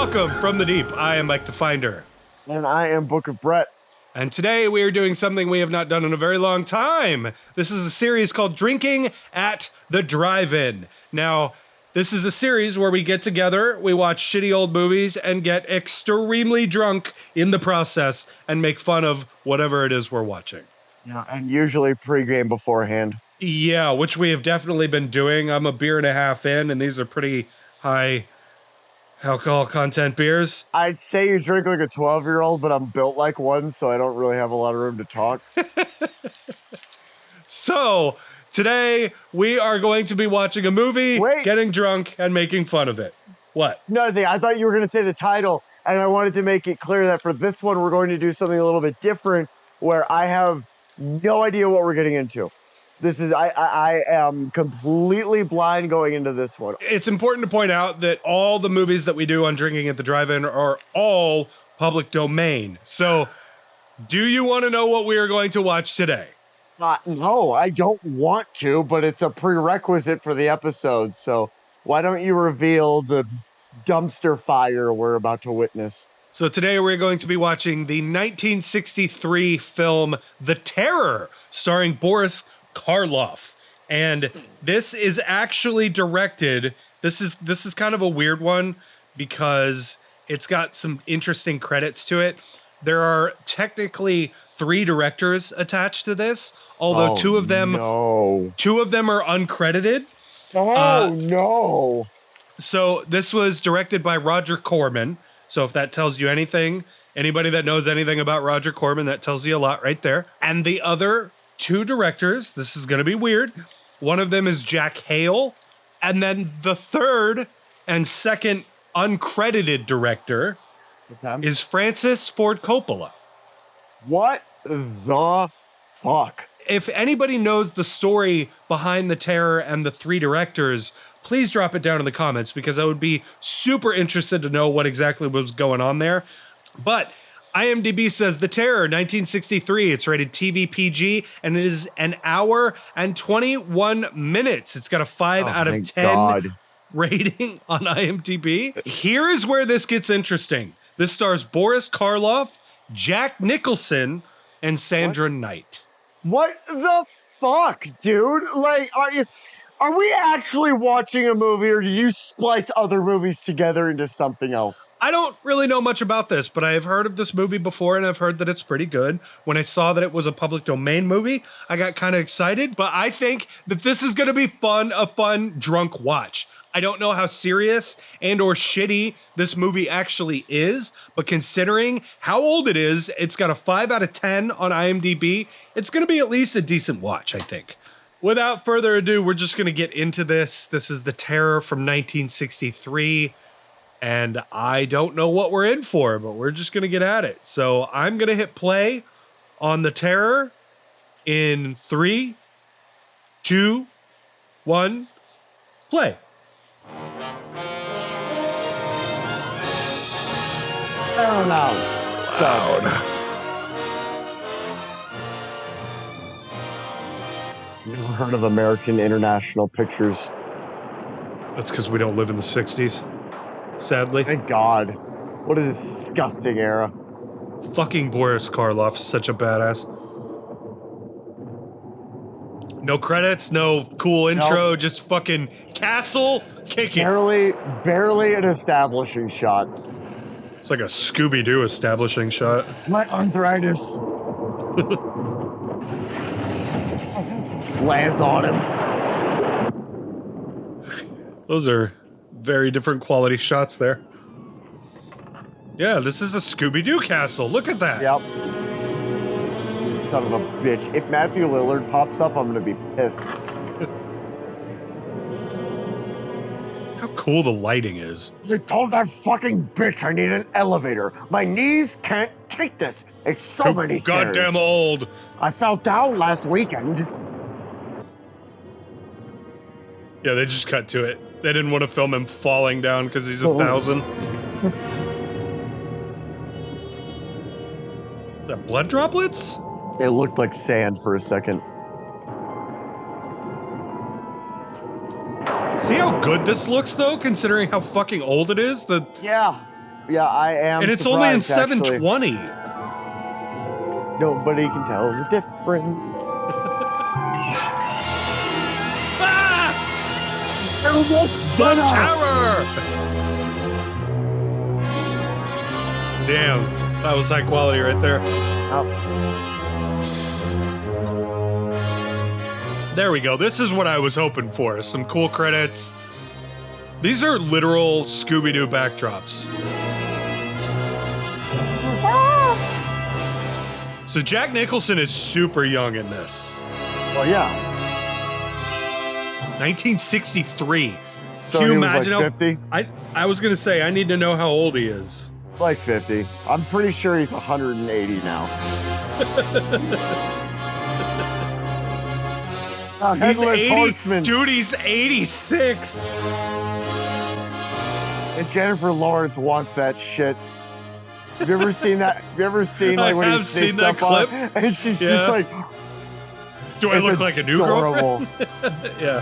Welcome from the deep. I am Mike the Finder. And I am Book of Brett. And today we are doing something we have not done in a very long time. This is a series called Drinking at the Drive-In. Now, this is a series where we get together, we watch shitty old movies, and get extremely drunk in the process and make fun of whatever it is we're watching. Yeah, and usually pregame beforehand. Yeah, which we have definitely been doing. I'm a beer and a half in, and these are pretty high alcohol content beers. I'd say you drink like a 12-year-old, but I'm built like one, so I don't really have a lot of room to talk. So, today we are going to be watching a movie, getting drunk, and making fun of it. What? Nothing. I thought you were going to say the title, and I wanted to make it clear that for this one, we're going to do something a little bit different, where I have no idea what we're getting into. This is, I am completely blind going into this one. It's important to point out that all the movies that we do on Drinking at the Drive-In are all public domain. So, do you want to know what we are going to watch today? No, I don't want to, but it's a prerequisite for the episode. So, why don't you reveal the dumpster fire we're about to witness? So today we're going to be watching the 1963 film The Terror, starring Boris Karloff. And this is actually directed, this is kind of a weird one because it's got some interesting credits to it. There are technically 3 directors attached to this, although two of them are uncredited. No. So this was directed by Roger Corman. So if that tells you anything, anybody that knows anything about Roger Corman, that tells you a lot right there. And the other 2 directors, this is going to be weird. One of them is Jack Hale. And then the third and second uncredited director is Francis Ford Coppola. What the fuck? If anybody knows the story behind The Terror and the 3 directors, please drop it down in the comments because I would be super interested to know what exactly was going on there. But IMDb says The Terror, 1963. It's rated TV PG, and it is an hour and 21 minutes. It's got a 5 out of 10 rating on IMDb. Here is where this gets interesting. This stars Boris Karloff, Jack Nicholson, and Sandra Knight. What the fuck, dude? Like, are we actually watching a movie, or do you splice other movies together into something else? I don't really know much about this, but I have heard of this movie before, and I've heard that it's pretty good. When I saw that it was a public domain movie, I got kind of excited, but I think that this is going to be a fun drunk watch. I don't know how serious and or shitty this movie actually is, but considering how old it is, it's got a 5 out of 10 on IMDb. It's going to be at least a decent watch, I think. Without further ado, we're just going to get into this. This is The Terror from 1963, and I don't know what we're in for, but we're just going to get at it. So I'm going to hit play on The Terror in 3, 2, 1, play. Sound. Never heard of American International Pictures. That's because we don't live in the 60s, sadly. Thank God. What a disgusting era. Fucking Boris Karloff, such a badass. No credits, no cool intro, just fucking castle kicking. Barely an establishing shot. It's like a Scooby-Doo establishing shot. My arthritis. Lands on him. Those are very different quality shots there. Yeah, this is a Scooby-Doo castle. Look at that. Yep. You son of a bitch. If Matthew Lillard pops up, I'm going to be pissed. How cool the lighting is. I told that fucking bitch I need an elevator. My knees can't take this. It's so many stairs. Goddamn old. I fell down last weekend. Yeah, they just cut to it. They didn't want to film him falling down because he's 1,000. Is that blood droplets? It looked like sand for a second. See how good this looks, though, considering how fucking old it is? Yeah. Yeah, I am. And it's only in surprised, actually. 720. Nobody can tell the difference. Ah! Almost The done. Terror! Damn, that was high quality right there. Oh, There we go. This is what I was hoping for. Some cool credits. These are literal Scooby-Doo backdrops. So Jack Nicholson is super young in this. well, yeah. 1963. So Can you he was imagine like how- 50? I was gonna say, I need to know how old he is. Like 50. I'm pretty sure he's 180 now. He's Headless 80. Horseman. Dude, he's 86. And Jennifer Lawrence wants that shit. Have you ever seen that? Have you ever seen I like when he have seen sneaks that up on clip. and she's Yeah. just like, Do I it's look like a new adorable. girlfriend? Yeah.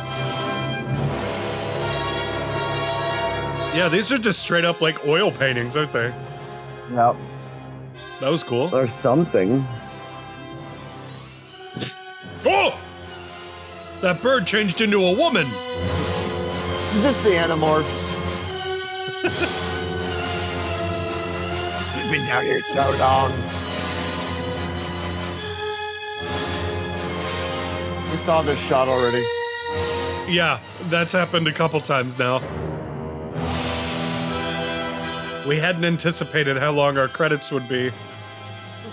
Yeah, these are just straight up like oil paintings, aren't they? Yep. That was cool. There's something. Oh! That bird changed into a woman. Just the Animorphs. I've been down here so long. We saw this shot already. Yeah, that's happened a couple times now. We hadn't anticipated how long our credits would be.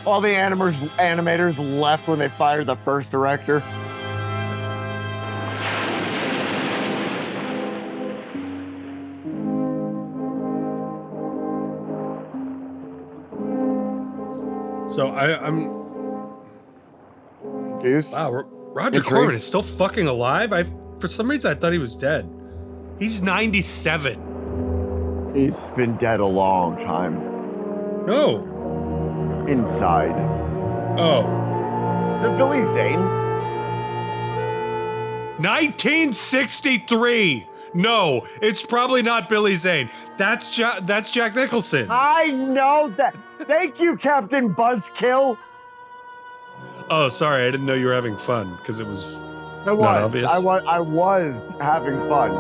All the animators left when they fired the first director. So I'm Confused? wow. Roger Intrigued? Corman is still fucking alive. For some reason I thought he was dead. He's 97. He's been dead a long time. No. Inside. Oh. Is it Billy Zane? 1963. No, it's probably not Billy Zane. That's Jack Nicholson. I know that. Thank you, Captain Buzzkill. Oh, sorry, I didn't know you were having fun because it was. I was. Not obvious. I was having fun.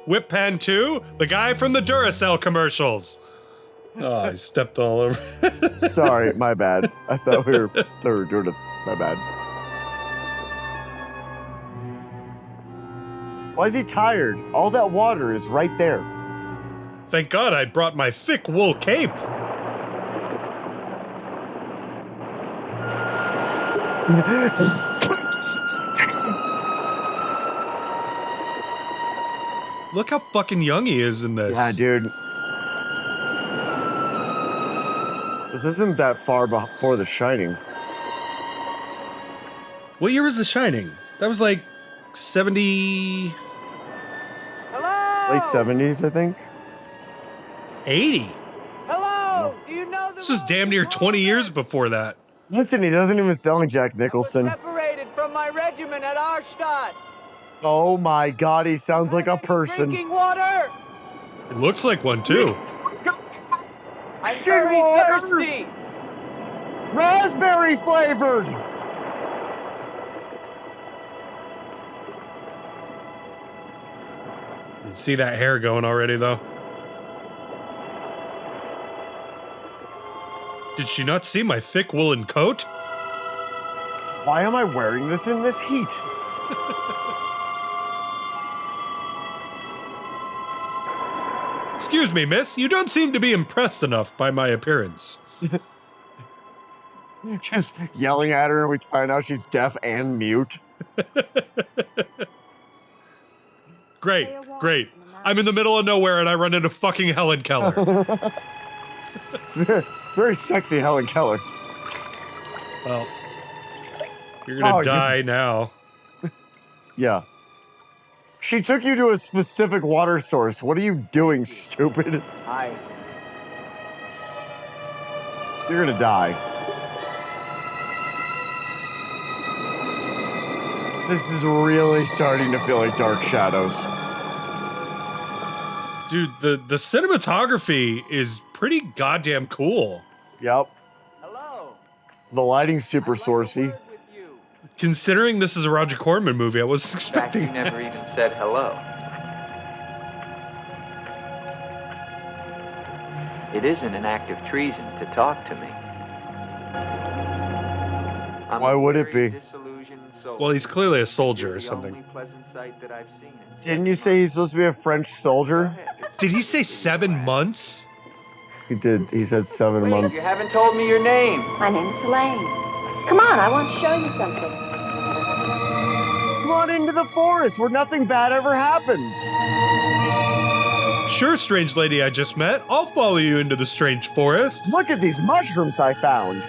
Whip Pan 2, the guy from the Duracell commercials. Oh, I stepped all over. Sorry, my bad. I thought we were doing it. My bad. Why is he tired? All that water is right there. Thank God I brought my thick wool cape. Look how fucking young he is in this. Yeah, dude. This isn't that far before The Shining. What year was The Shining? That was like 70... Hello? Late 70s, I think. 80. Hello? Do you know the This is road damn near to 20 years Norfolk? before that. Listen, he doesn't even sound like Jack I was Nicholson. separated from my regiment at Arstadt. Oh my god, he sounds like a person. Drinking water. It looks like one too. I'm Shit very water. thirsty. Raspberry flavored! You see that hair going already though? Did she not see my thick woolen coat? Why am I wearing this in this heat? Excuse me, miss, you don't seem to be impressed enough by my appearance. Just yelling at her and we find out she's deaf and mute. Great, great. I'm in the middle of nowhere and I run into fucking Helen Keller. It's very, very sexy Helen Keller. Well, you're gonna Oh, you- die now. Yeah. She took you to a specific water source. What are you doing, stupid? Hi. You're gonna die. This is really starting to feel like Dark Shadows. Dude, the cinematography is pretty goddamn cool. Yep. Hello. The lighting's super I'd like a sourcey. word with you. Considering this is a Roger Corman movie, I wasn't In fact, you expecting that. never even said hello. It isn't an act of treason to talk to me. I'm Why a would it weary, be? disillusioned soul. Well, he's clearly a soldier You're or the something. only pleasant sight that I've seen in Didn't 7 you say he's months. supposed to be a French Go soldier? ahead, it's Did he okay say for you to 7 laugh. months? He did. He said 7 Wait, months. you haven't told me your name. My name's Elaine. Come on, I want to show you something. Come on into the forest where nothing bad ever happens. Sure, strange lady I just met. I'll follow you into the strange forest. Look at these mushrooms I found.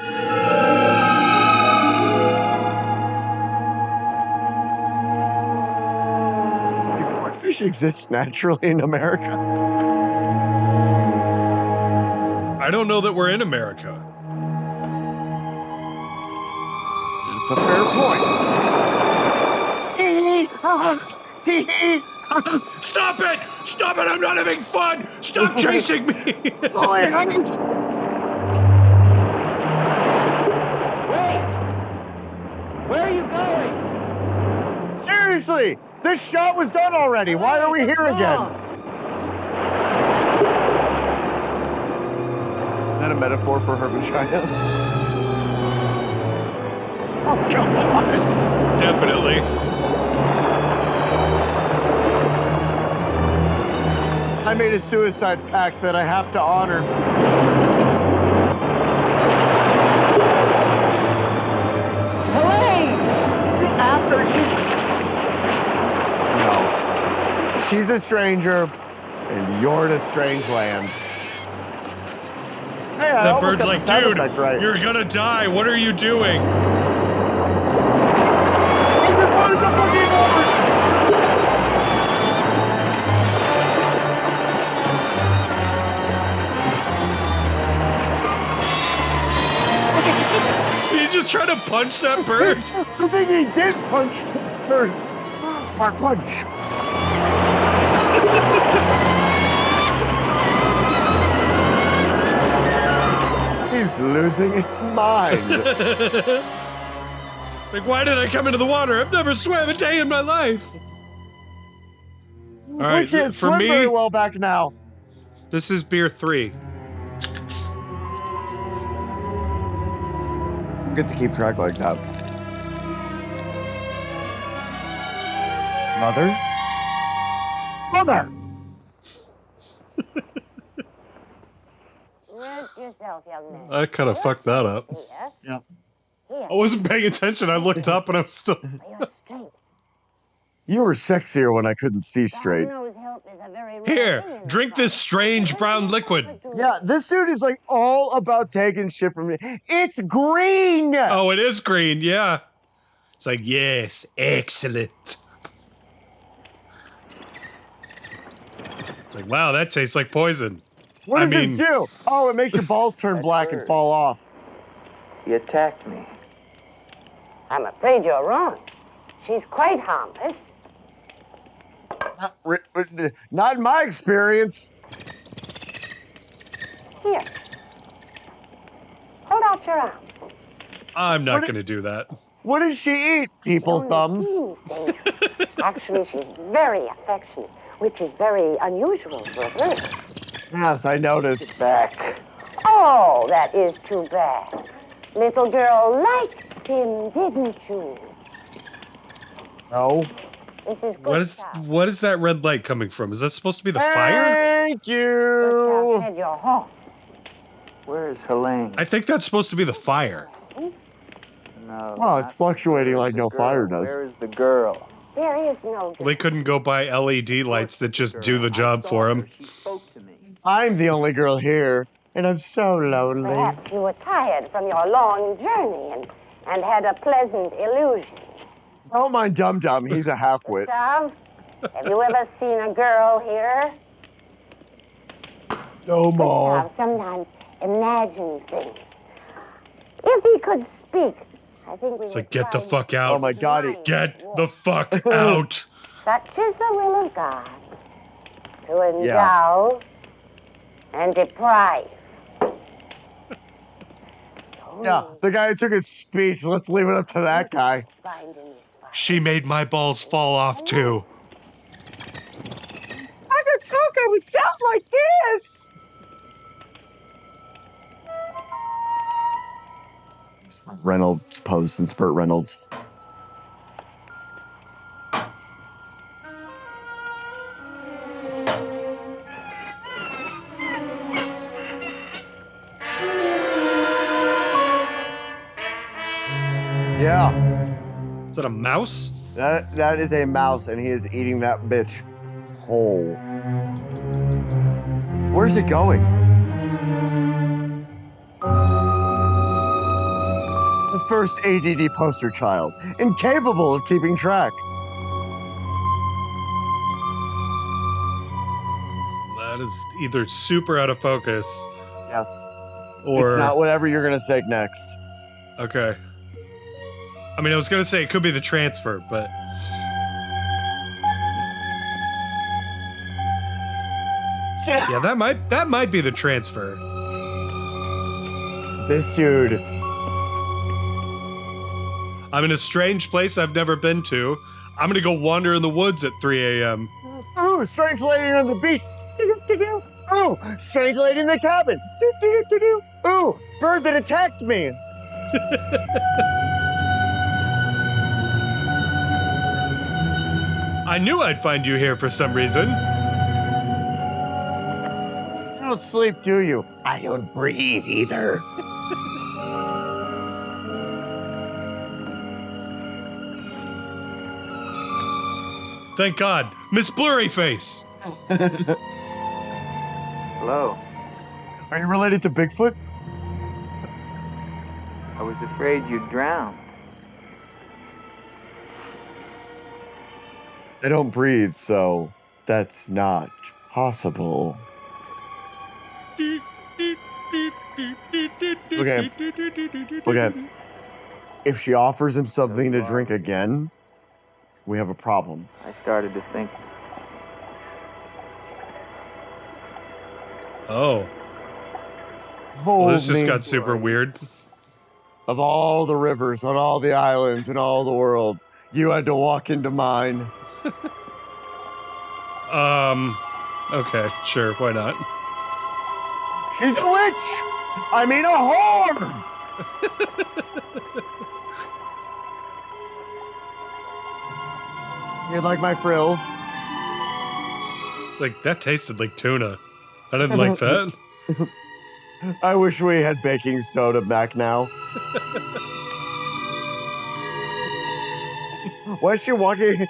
Do cornfish exist naturally in America? I don't know that we're in America. It's a fair point. Tee! Tee! Stop it! Stop it! I'm not having fun! Stop chasing me! Boy, honey! Wait! Where are you going? Seriously! This shot was done already. Why are we What's here again? wrong? Is that a metaphor for her vagina? Oh, come on. Definitely. I made a suicide pact that I have to honor. Elaine! After she's... No. She's a stranger, and you're in a strange land. Hey, I That almost bird's got the like, sound dude, effect right. you're gonna die. What are you doing? This one is a boogie board! Did you just try to punch that bird? I think he did punch the bird. Bark punch. He's losing his mind. Like, why did I come into the water? I've never swam a day in my life. All right, we can't for swim me, very well back now. this is beer 3. Good to keep track like that. Mother? Mother! Rest yourself, young man. I kind of fucked that up. Here. Yeah. Here. I wasn't paying attention. I looked up and I was still. For your strength. You were sexier when I couldn't see straight. God knows help is a very rare Here, thing in drink this life. strange brown liquid. Yeah, this dude is like all about taking shit from me. It's green! Oh, it is green. Yeah. It's like, yes, excellent. It's like, wow, that tastes like poison. What I did this mean- do? Oh, it makes your balls turn That's black and bird. fall off. He attacked me. I'm afraid you're wrong. She's quite harmless. Not in my experience. Here. Hold out your arm. I'm not What going to do that. What does she eat? People She only thumbs. seems dangerous. Actually, she's very affectionate, which is very unusual for a bird. Yes, I noticed. Back. Oh, that is too bad. Little girl liked him, didn't you? No. This is good stuff. What is that red light coming from? Is that supposed to be the fire? Thank Must have you. fed your horse. Where's Helene? I think that's supposed to be the fire. No. Well, it's not- fluctuating where's like the no girl? fire does. Where is the girl? There is no Well, girl. they couldn't go buy LED lights that just do the job for him. them. She spoke to me. I'm the only girl here, and I'm so lonely. Perhaps you were tired from your long journey and had a pleasant illusion. Don't mind Dum Dum, he's a half-wit. Gustav, have you ever seen a girl here? No more. Gustav sometimes imagines things. If he could speak, I think we It's would like, get the find fuck out. Oh my God, minds Get warm. the fuck out. Such is the will of God, to to endow and deprive. Yeah, the guy who took his speech. Let's leave it up to that guy. Find in this file. She made my balls fall off too. I could talk. I would sound like this. Reynolds posed and Spurt Reynolds. Yeah, Is that a mouse? that is a mouse, and he is eating that bitch whole. Where's it going? The first ADD poster child, incapable of keeping track. That is either super out of focus Yes, or it's not whatever you're gonna say next. okay. I mean, I was gonna say it could be the transfer, but yeah, that might be the transfer. This dude. I'm in a strange place I've never been to. I'm gonna go wander in the woods at 3 a.m. Ooh, strange lady on the beach. Do-do-do-do. Ooh, strange lady in the cabin. Do-do-do-do-do. Ooh, bird that attacked me. I knew I'd find you here for some reason. You don't sleep, do you? I don't breathe either. Thank God, Miss Blurry Face. Hello. Are you related to Bigfoot? I was afraid you'd drown. I don't breathe, so that's not possible. Okay. If she offers him something to drink again, we have a problem. I started to think, Oh, well, this just Holy- got super weird. Of all the rivers on all the islands in all the world, you had to walk into mine. Okay, sure, why not? She's a witch! I mean a whore! You like my frills? It's like, that tasted like tuna. I didn't like that. I wish we had baking soda back now. Why is she walking?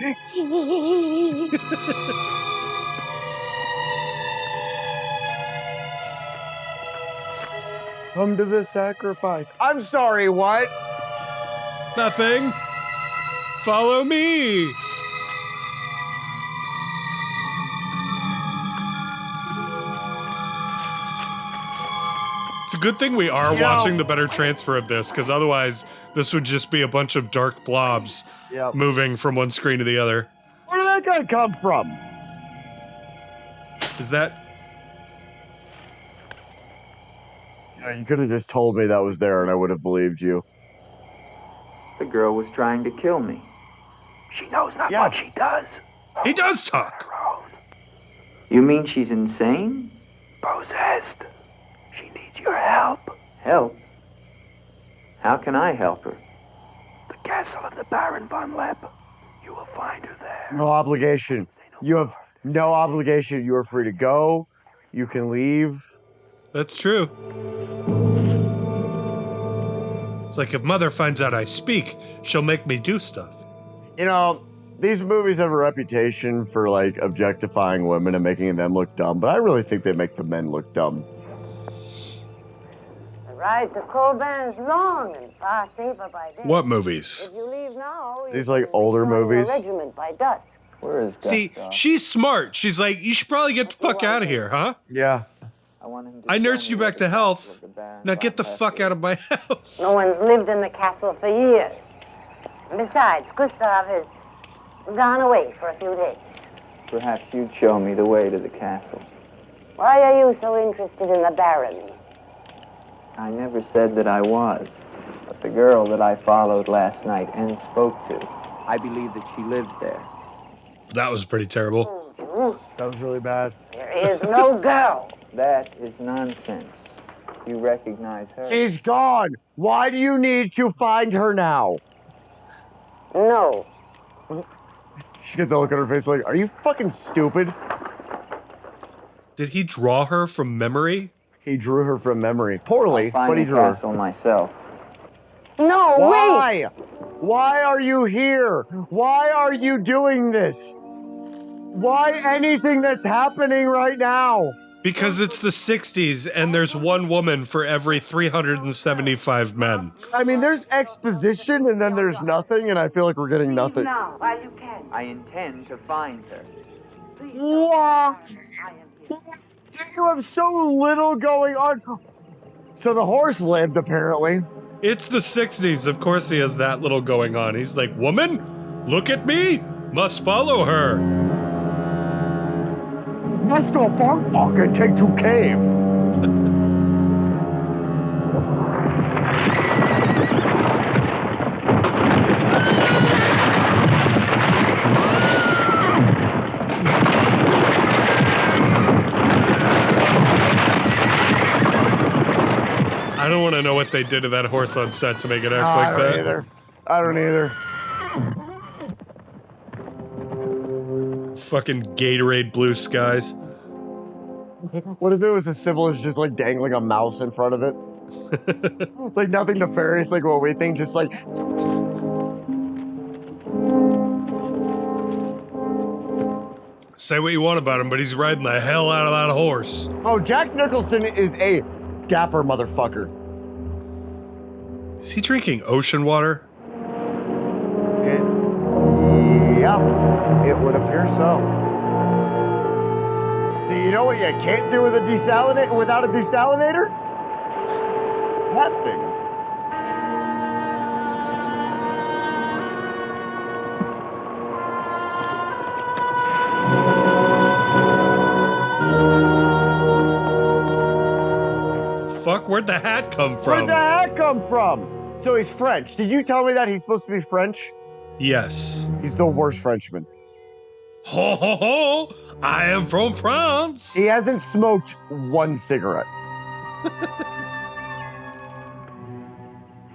Come to the sacrifice. I'm sorry, what? Nothing. Follow me. It's a good thing we are watching the better transfer of this, because otherwise this would just be a bunch of dark blobs Yep. moving from one screen to the other. Where did that guy come from? Is that... You could have just told me that was there and I would have believed you. the girl was trying to kill me. She knows not what she does. He does talk. You mean she's insane? Possessed. She needs your help. Help? How can I help her? The castle of the Baron von Lepp. You will find her there. No obligation. You have no obligation. You are free to go. You can leave. That's true. It's like if Mother finds out I speak, she'll make me do stuff. You know, these movies have a reputation for like objectifying women and making them look dumb, but I really think they make the men look dumb. The ride to Colburn is long and far safer by day. What movies? If you leave now, you These, like, can older rejoin your movies. regiment by dusk. Where is See, Gustav? she's smart. She's like, you should probably get the fuck out of here, huh? Yeah. I want him to I tell nursed me you where back the to health. castle of the Baron Now von get the Lepp fuck out is. of my house. No one's lived in the castle for years. And besides, Gustav has gone away for a few days. perhaps you'd show me the way to the castle. Why are you so interested in the Baron? I never said that I was, but the girl that I followed last night and spoke to, I believe that she lives there. That was pretty terrible. That was really bad. There is no girl. That is nonsense. You recognize her? She's gone. Why do you need to find her now? No. She got the look on her face like, are you fucking stupid? Did he draw her from memory? He drew her from memory. Poorly, I'll find but he the drew her. castle myself. No, wait. Why? Why are you here? Why are you doing this? Why anything that's happening right now? Because it's the 60s and there's one woman for every 375 men. I mean, there's exposition and then there's nothing, and I feel like we're getting nothing. Now, while you can. I intend to find her. Why? You have so little going on. So the horse lived, apparently. It's the 60s. Of course he has that little going on. He's like, woman, look at me. Must follow her. Let's go Bangkok and take to cave. I don't want to know what they did to that horse on set to make it act I like don't that. either. I don't either. Fucking Gatorade blue skies. What if it was as simple as just like dangling a mouse in front of it? Like nothing nefarious, like what we think, just like. Say what you want about him, but he's riding the hell out of that horse. Oh, Jack Nicholson is a dapper motherfucker. Is he drinking ocean water? Yeah, it would appear so. Do you know what you can't do with a desalinator without a desalinator? That thing. Fuck, where'd the hat come Where'd from? the hat come from? So he's French. Did you tell me that he's supposed to be French? Yes. He's the worst Frenchman. Ho ho ho! I am from France. He hasn't smoked one cigarette.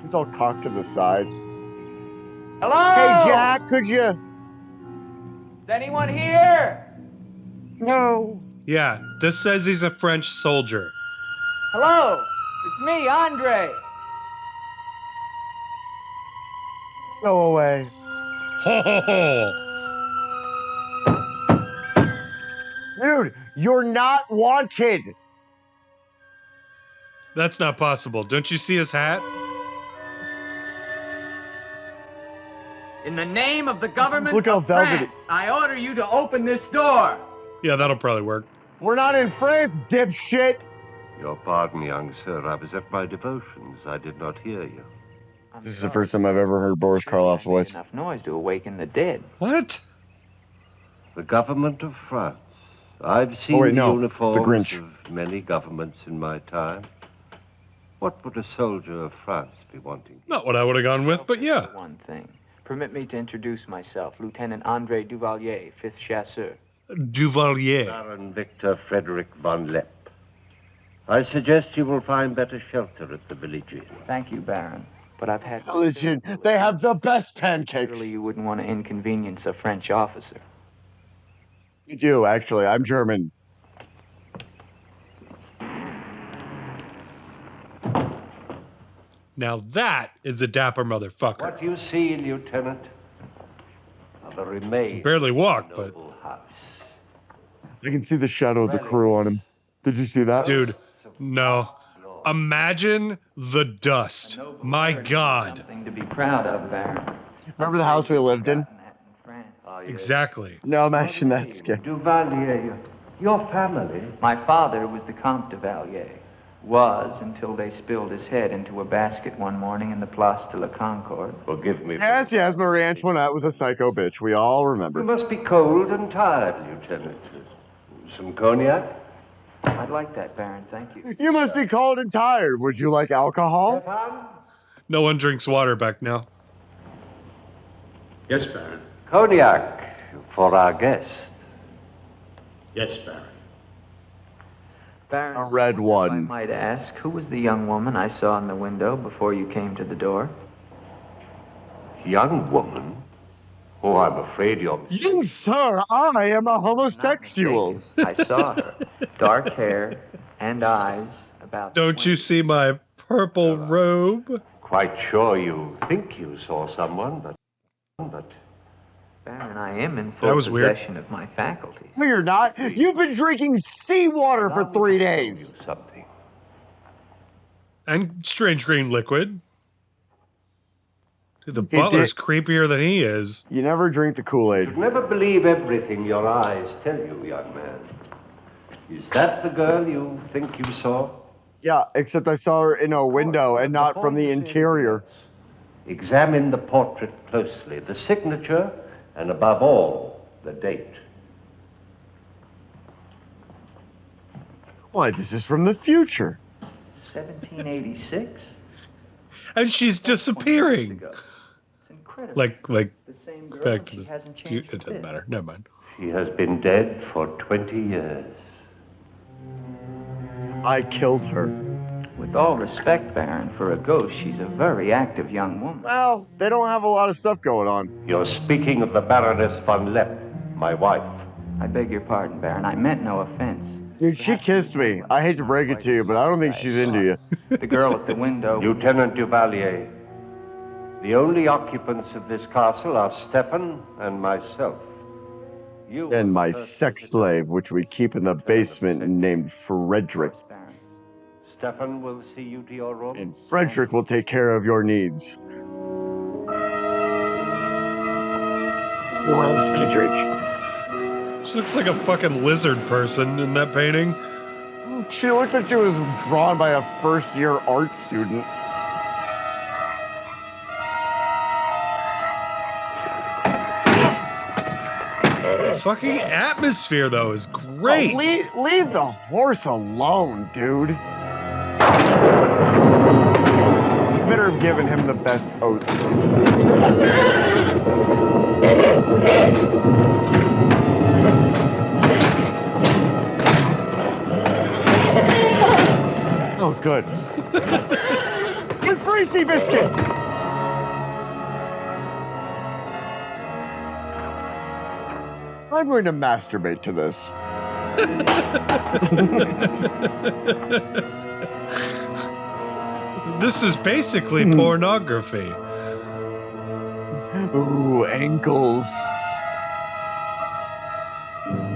It's all cocked to the side. Hello? Hey, Jack, could you? Is anyone here? No. Yeah, this says he's a French soldier. Hello? It's me, Andre. Go away. Ho ho ho! Dude, you're not wanted. That's not possible. Don't you see his hat? In the name of the government Look how of velvety- France, I order you to open this door. Yeah, that'll probably work. We're not in France, dipshit. Your pardon, young sir. I was at my devotions. I did not hear you. This is the first time I've ever heard Boris Karloff's voice. Enough noise to awaken the dead. What? The government of France. I've seen wait, the no, the uniforms Grinch. of many governments in my time. What would a soldier of France be wanting? Not what I would have gone with, but yeah. One thing. Permit me to introduce myself, Lieutenant Andre Duvalier, 5th Chasseur. Duvalier. Baron Victor Frederick von Lepp. I suggest you will find better shelter at the village inn. Thank you, Baron. But I've had... Legit, they have the best pancakes. Surely you wouldn't want to inconvenience a French officer. You do, actually. I'm German. Now that is a dapper motherfucker. What you see, Lieutenant, are the remains Barely walk, of a but noble house. I can see the shadow of the crew on him. Did you see that? dude, no. Imagine the dust. My God. Something to be proud of, Baron. Remember the house we lived in? Exactly. No, imagine that scare. Duvalier, your family. My father was the Comte de Valier. Was until they spilled his head into a basket one morning in the Place de la Concorde. Forgive me. Yes, Marie Antoinette was a psycho bitch. We all You remember. must be cold and tired, Lieutenant. Some cognac? I'd like that, Baron, thank you. You must be cold and tired. Would you like alcohol? No one drinks water back now. Yes, Baron. Cognac for our guest. Yes, Baron. Baron, A red if I one. might ask, who was the young woman I saw in the window before you came to the door? Young woman? Oh, I'm afraid you're... Young sir, I am a Not homosexual. mistaken. I saw her. Dark hair and eyes about... Don't you 20. see my purple robe? Quite sure you think you saw someone, but... Baron, I am in That full was weird. possession of my faculties. No, you're not. You've been drinking seawater for 3 days. You something. And strange green liquid. Dude, the He butler's did- creepier than he is. You never drink the Kool-Aid. You never believe everything your eyes tell you, young man. Is that the girl you think you saw? Yeah, except I saw her in a window and not from the interior. Examine the portrait closely, the signature, and above all, the date. Why, this is from the future. 1786? And she's disappearing. Ago. It's incredible. Like the same girl, back and to she the hasn't future. changed It a doesn't bit. matter. Never mind. She has been dead for 20 years. I killed her. With all respect, Baron, for a ghost, she's a very active young woman. Well, they don't have a lot of stuff going on. You're speaking of the Baroness von Lepp, my wife. I beg your pardon, Baron. I meant no offense. Dude, she kissed me. I hate to break it to you, but I don't think she's into you. The girl at the window. Lieutenant Duvalier, the only occupants of this castle are Stefan and myself. You And my are the first sex to slave, which we keep in the basement, named Frederick. Baron. Stefan will see you to your room. And Frederick will take care of your needs. Well, Frederick. She looks like a fucking lizard person in that painting. She looks like she was drawn by a first-year art student. The fucking atmosphere, though, is great. Oh, leave the horse alone, dude. You better have given him the best oats. Oh, good. Get free, Seabiscuit! I'm going to masturbate to this. This is basically pornography. Ooh, ankles.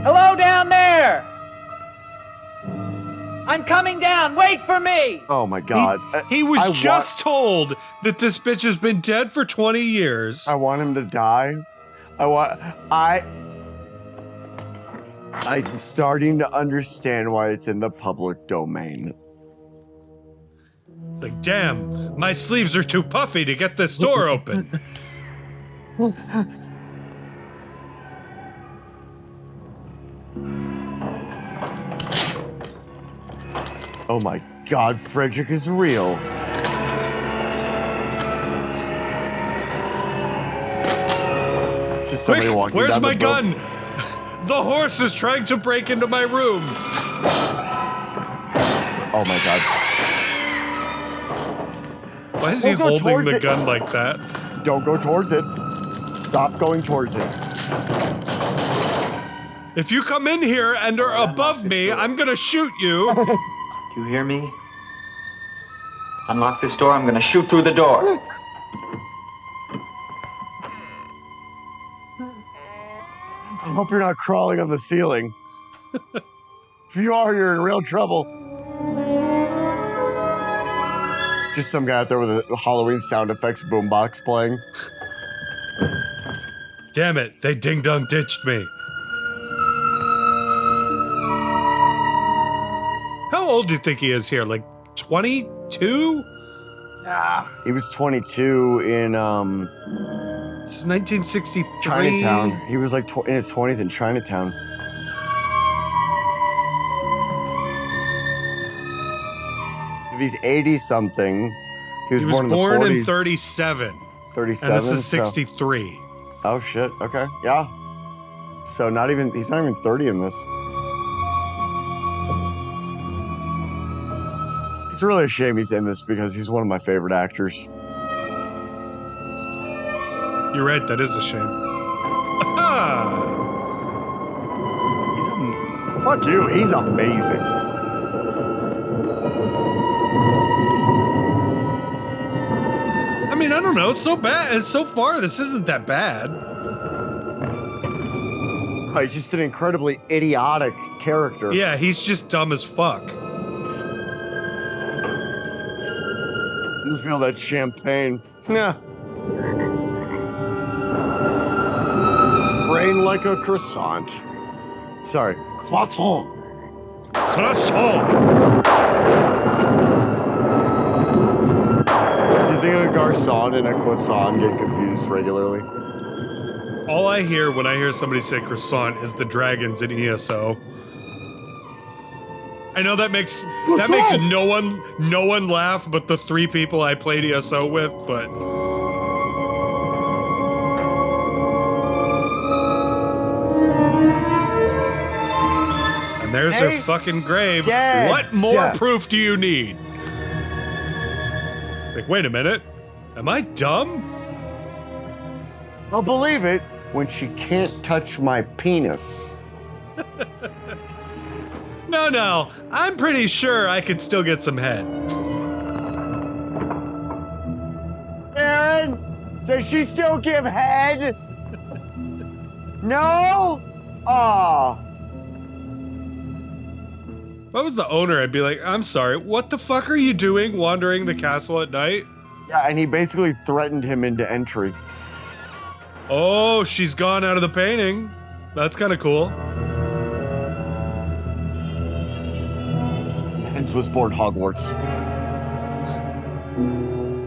Hello down there! I'm coming down. Wait for me! Oh my god. He was I just told that this bitch has been dead for 20 years. I want him to die. I'm starting to understand why it's in the public domain. It's like, damn, my sleeves are too puffy to get this door open. Oh my god, Frederick is real. It's just somebody Quick, walking where's down my the boat. gun? The horse is trying to break into my room. Oh my god. Why is he Don't go holding towards the it. gun like that? Don't go towards it. Stop going towards it. If you come in here and are above me, I'm gonna shoot you. Do you hear me? Unlock this door. I'm going to shoot through the door. I hope you're not crawling on the ceiling. If you are, you're in real trouble. Just some guy out there with a Halloween sound effects boombox playing. Damn it, they ding-dong ditched me. How old do you think he is here? Like 22? He was 22 in This is 1963. Chinatown. He was like in his 20s in Chinatown. If he's 80 something, he was born in the 40s. in 37. 37. And this is so- 63. Oh shit. Okay. Yeah. So he's not even 30 in this. It's really a shame he's in this because he's one of my favorite actors. You're right, that is a shame. Fuck you, he's amazing. I mean, I don't know. So far, this isn't that bad. Oh, he's just an incredibly idiotic character. Yeah, he's just dumb as fuck. You smell that champagne. Yeah. Brain like a croissant. Sorry, croissant. Croissant. Do you think a garçon and a croissant get confused regularly? All I hear when I hear somebody say croissant is the dragons in ESO. I know that makes no one laugh but the 3 people I played ESO with, but and there's their fucking grave. Dead. What more Dead. proof do you need? It's like, wait a minute. Am I dumb? I'll believe it when she can't touch my penis. No. I'm pretty sure I could still get some head. Aaron, does she still give head? No? Aw. If I was the owner, I'd be like, I'm sorry, what the fuck are you doing wandering the castle at night? Yeah, and he basically threatened him into entry. Oh, she's gone out of the painting. That's kind of cool. Hence was born Hogwarts.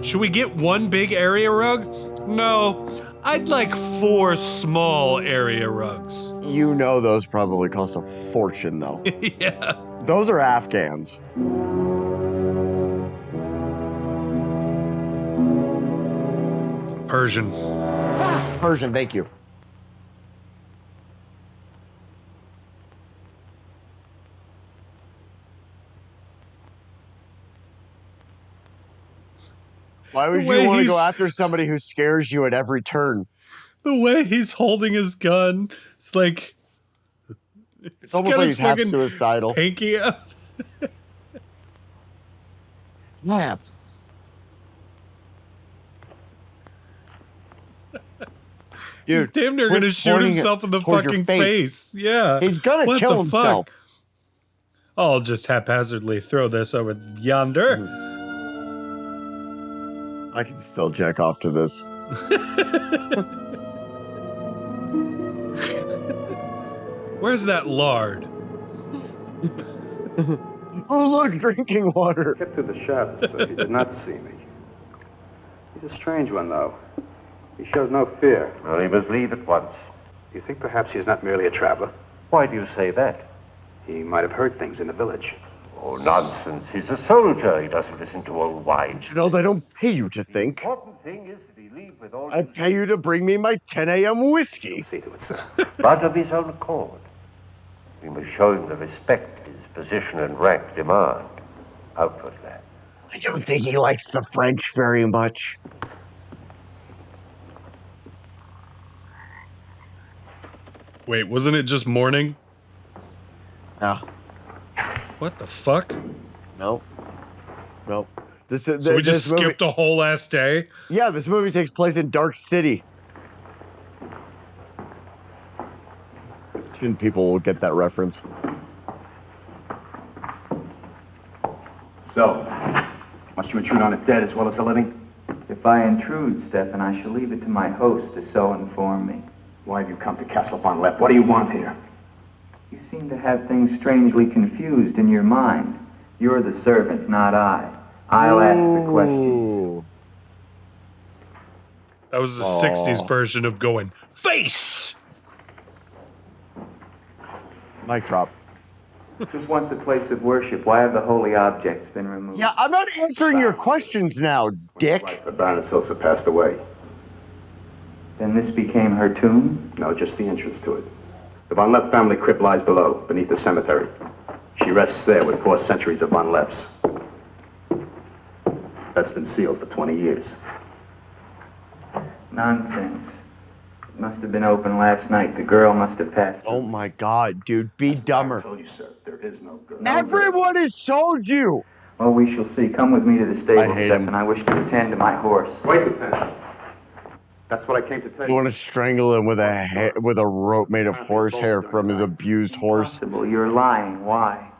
Should we get one big area rug? No, I'd like 4 small area rugs. You know those probably cost a fortune, though. Yeah. Those are Afghans. Persian. Persian, thank you. Why would The way you want to go he's- after somebody who scares you at every turn? The way he's holding his gun, it's like... It's almost like he's half suicidal. Pinky out. Yeah. He's damn near gonna shoot pointing it himself in the towards your fucking face. face. Yeah. He's gonna What kill the fuck? himself. I'll just haphazardly throw this over yonder. I can still jack off to this. Where's that lard? Oh, look, drinking water. Get through the shadows so he did not see me. He's a strange one, though. He showed no fear. Well, he must leave at once. You think perhaps he's not merely a traveler? Why do you say that? He might have heard things in the village. Oh, nonsense. He's a soldier. He doesn't listen to old wine. Reginald, I don't pay you to think. The important thing is that he leave with all... I pay you to bring me my 10 a.m. whiskey. See to it, sir. But of his own accord. We must show him the respect his position and rank demand. Outwardly. I don't think he likes the French very much. Wait, wasn't it just morning? Yeah. What the fuck? Nope. Nope. This is So we just skipped a whole ass day? Yeah, this movie takes place in Dark City. Soon people will get that reference. So, must you intrude on the dead as well as the living? If I intrude, Stefan, I shall leave it to my host to so inform me. Why have you come to Castle Von Lepp? What do you want here? You seem to have things strangely confused in your mind. You're the servant, not I. I'll ask the questions. Ooh. That was the 60s version of going, face! Mic drop. This was once a place of worship. Why have the holy objects been removed? Yeah, I'm not answering your questions now, dick. The Baroness Ilsa passed away. Then this became her tomb? No, just the entrance to it. The Von Lepp family crypt lies below, beneath the cemetery. She rests there with 4 centuries of Von Lepps. That's been sealed for 20 years. Nonsense. It must have been open last night. The girl must have passed. Oh my god, dude, be dumber. I told you, sir, there is no girl. Everyone has told you! Oh, we shall see. Come with me to the stable, hate Stefan. him. I wish to attend to my horse. Wait, Lieutenant. That's what I came to tell You you. want to strangle him with a rope made of horsehair from his abused horse? Impossible. You're lying. Why?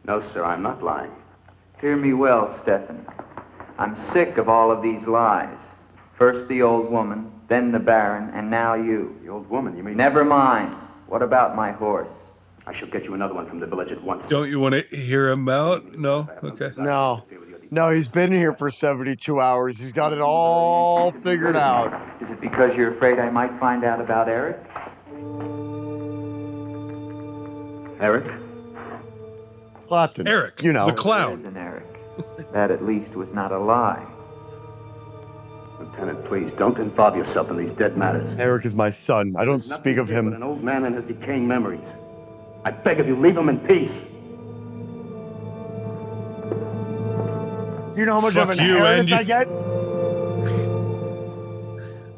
No, sir, I'm not lying. Hear me well, Stefan. I'm sick of all of these lies. First the old woman, then the Baron, and now you. The old woman, you mean? Never mind. What about my horse? I shall get you another one from the village at once. Don't you want to hear him out? No? Okay. No. No, he's been here for 72 hours. He's got it all figured out. Is it because you're afraid I might find out about Eric? Eric? Clapton. Eric, You know. the There clown. is an Eric. That at least was not a lie. Lieutenant, please, don't involve yourself in these dead matters. Eric is my son. I don't There's nothing speak of here but him. an old man and his decaying memories. I beg of you, leave him in peace. You know how much of Fuck an you, inheritance and I get? I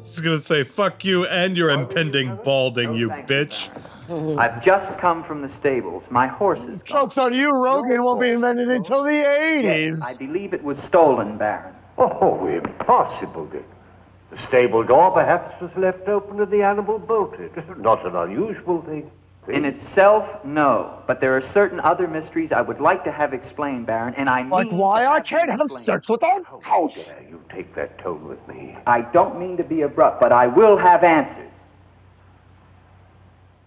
was gonna say, fuck you and your impending balding, you bitch. I've just come from the stables. My horse is gone. Joke's on you, Rogan won't be invented until the 80s. Yes, I believe it was stolen, Baron. Oh, impossible, Dick. The stable door perhaps was left open and the animal bolted. Not an unusual thing. In itself, no. But there are certain other mysteries I would like to have explained, Baron, and I Like mean why to I have can't them have explained. sex with a How ghost. dare you take that tone with me? I don't mean to be abrupt, but I will have answers.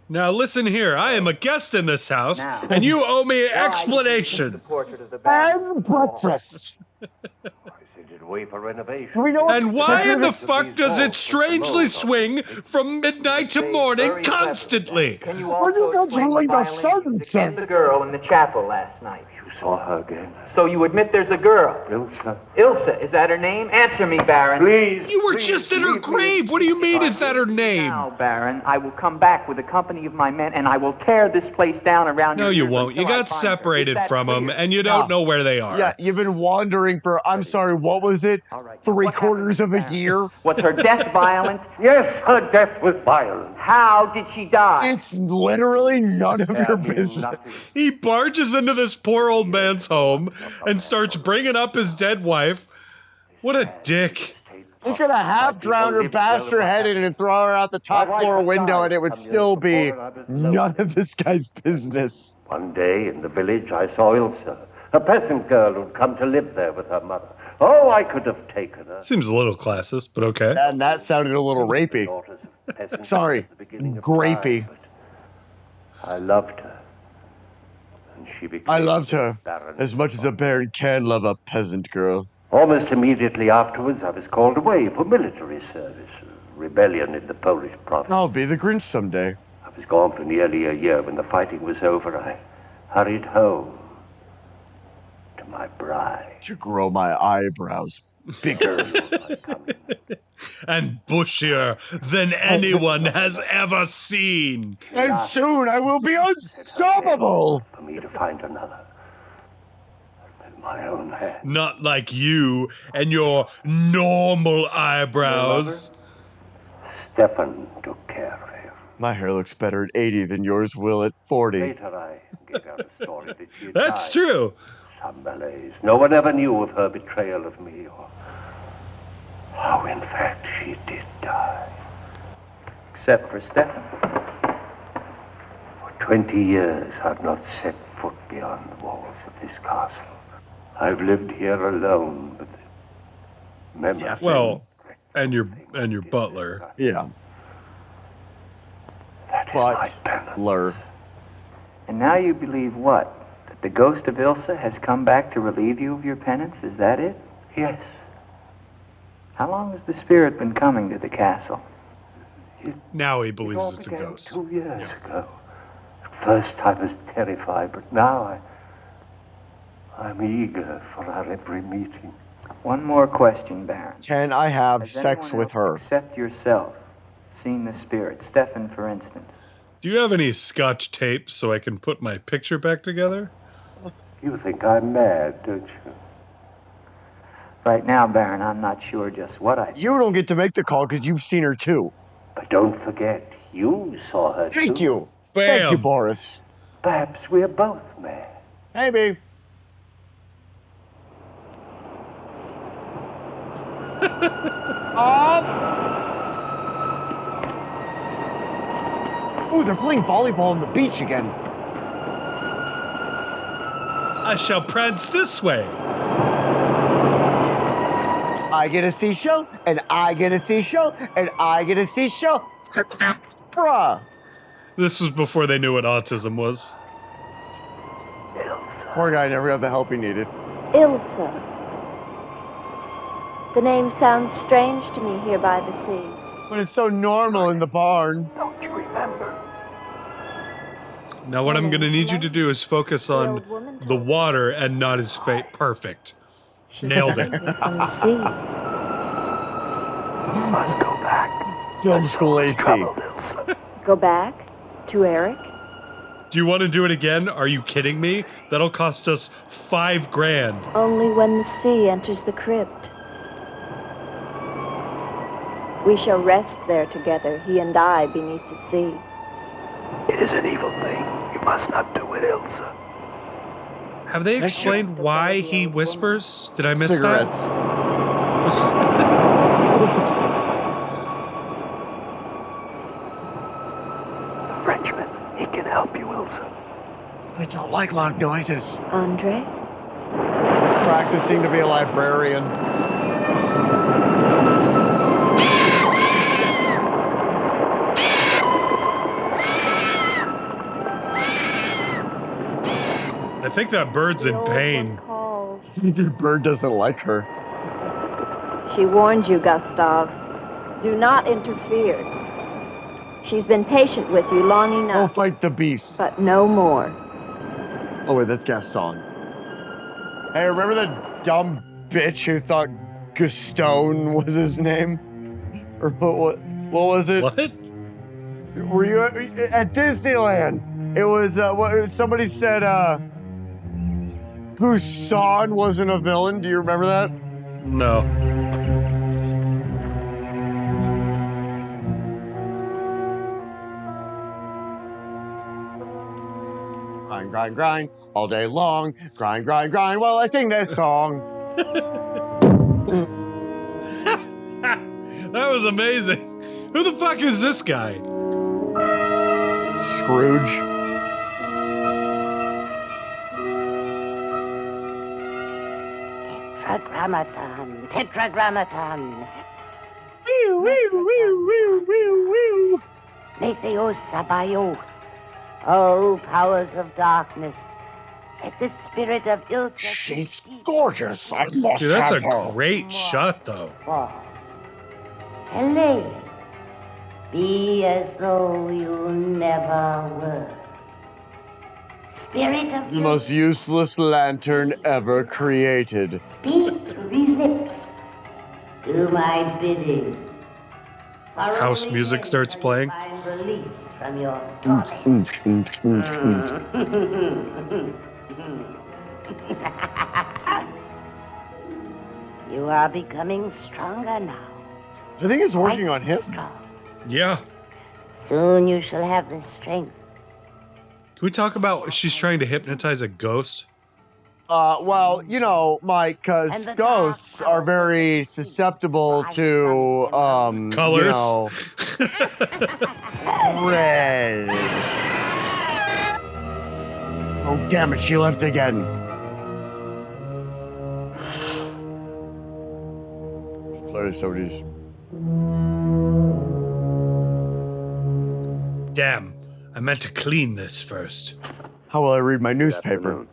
Now listen here, I am a guest in this house, Now. and you owe me an Why do you think explanation. The portrait of the Baron. And breakfast. I sent it away for renovation. Do we know what And why picture in the this- fuck does it strangely swing from midnight to morning Very clever. constantly? Can you Why also do you explain controlling the violin sun, music sir? and the girl in the chapel last night? You saw her again. So you admit there's a girl? Ilsa, Ilsa, is that her name? Answer me, Baron. please. You were please just in her leave me in grave. What do you peace. mean, is that her name? Now, Baron, I will come back with a company of my men, and I will tear this place down around No, your you ears won't. You until I got find her. Is separated that from them, clear? and you don't Yeah. know where they are. Yeah, you've been wandering for, I'm sorry, what was it? All right. 3/4 of a What happened, year? Baron? Was her death violent? Yes, her death was violent. How did she die? It's literally none of your business. Nothing. He barges into this poor old man's home and starts bringing up his dead wife. What a dick. You could have half drowned her, bashed her head in, and throw her out the top floor window, and it would still be none of this guy's business. One day in the village, I saw Ilsa, a peasant girl who'd come to live there with her mother. Oh, I could have taken her. Seems a little classist, but okay. And that sounded a little rapey. Daughters of peasants Sorry, at the beginning of grapey. time, but I loved her. And she became I loved her Baron. as much as a baron can love a peasant girl. Almost immediately afterwards, I was called away for military service. A rebellion in the Polish province. I'll be the Grinch someday. I was gone for nearly a year. When the fighting was over, I hurried home to my bride. To grow my eyebrows bigger. And bushier than anyone has ever seen. And soon I will be unstoppable. For me to find another. With my own hand. Not like you and your normal eyebrows. Stefan took care of him. My hair looks better at 80 than yours will at 40. Later, I gave her a story that she had That's died. true. Some malaise. No one ever knew of her betrayal of me, or how, in fact, she did die. Except for Stefan. For 20 years, I've not set foot beyond the walls of this castle. I've lived here alone, but the memory... Well, and your butler. Yeah. That is my But, penance. Lur. And now you believe what? That The ghost of Ilsa has come back to relieve you of your penance, is that it? Yes. How long has the spirit been coming to the castle? Now he It believes all it's a began ghost. 2 years ago. At first I was terrified, but now I'm eager for our every meeting. One more question, Baron. Can I have Has sex anyone with else her? except yourself seen the spirit? Stefan, for instance. Do you have any scotch tape so I can put my picture back together? You think I'm mad, don't you? Right now, Baron, I'm not sure just what I... You don't get to make the call because you've seen her too. But don't forget, you saw her Thank too. you. Thank you, Bam. Boris. Perhaps we're both mad. Maybe. Oh, they're playing volleyball on the beach again. I shall prance this way. I get a seashell, and I get a seashell, and I get a seashell. Bruh. This was before they knew what autism was. Ilsa. Poor guy never got the help he needed. Ilsa. The name sounds strange to me here by the sea. But it's so normal in the barn. Don't you remember? Now what I'm gonna need you to do is focus on old woman the told me. water and not his fate. Perfect. She's Nailed it. coming here from the sea. You must go back. Film school AC. Troubled Ilsa. Go back to Eric. Do you want to do it again? Are you kidding me? That'll cost us $5,000. Only when the sea enters the crypt. We shall rest there together, he and I, beneath the sea. It is an evil thing. You must not do it, Ilsa. Have they That's explained why he whispers? Did I miss Cigarettes. The Frenchman. He can help you, Ilsa. I don't like loud noises. Andre? He's practicing to be a librarian. I think that bird's The in old pain. one calls. The bird doesn't like her. She warned you, Gustav. Do not interfere. She's been patient with you long Go enough, fight the beast. but no more. Oh wait, that's Gaston. Hey, remember that dumb bitch who thought Gaston was his name? Or what was it? What? Were you at Disneyland? It was what somebody said Busan wasn't a villain. Do you remember that? No. Grind, grind, grind all day long. Grind, grind, grind while I sing this song. That was amazing. Who the fuck is this guy? Scrooge. Tetragrammaton, tetragrammaton. Wee, wee, wee, wee, wee, wee. Matheos Sabaoth. Oh, powers of darkness. Let the spirit of Ilsa. She's gorgeous. I must Dude, that's have a her. great shot, though. Helene, be as though you never were. Spirit of The most useless lantern ever created. speak through these lips. Do my bidding. For House only music then starts shall you playing. find release from your torment. You are becoming stronger now. I think it's working Quite on him. strong. Yeah. Soon you shall have the strength. Can we talk about she's trying to hypnotize a ghost? Well, you know, Mike, because And the ghosts dark are very susceptible to, Colors. you know, red. Oh, damn it, she left again. Sorry, somebody's... Damn. I meant to clean this first. How will I read my newspaper?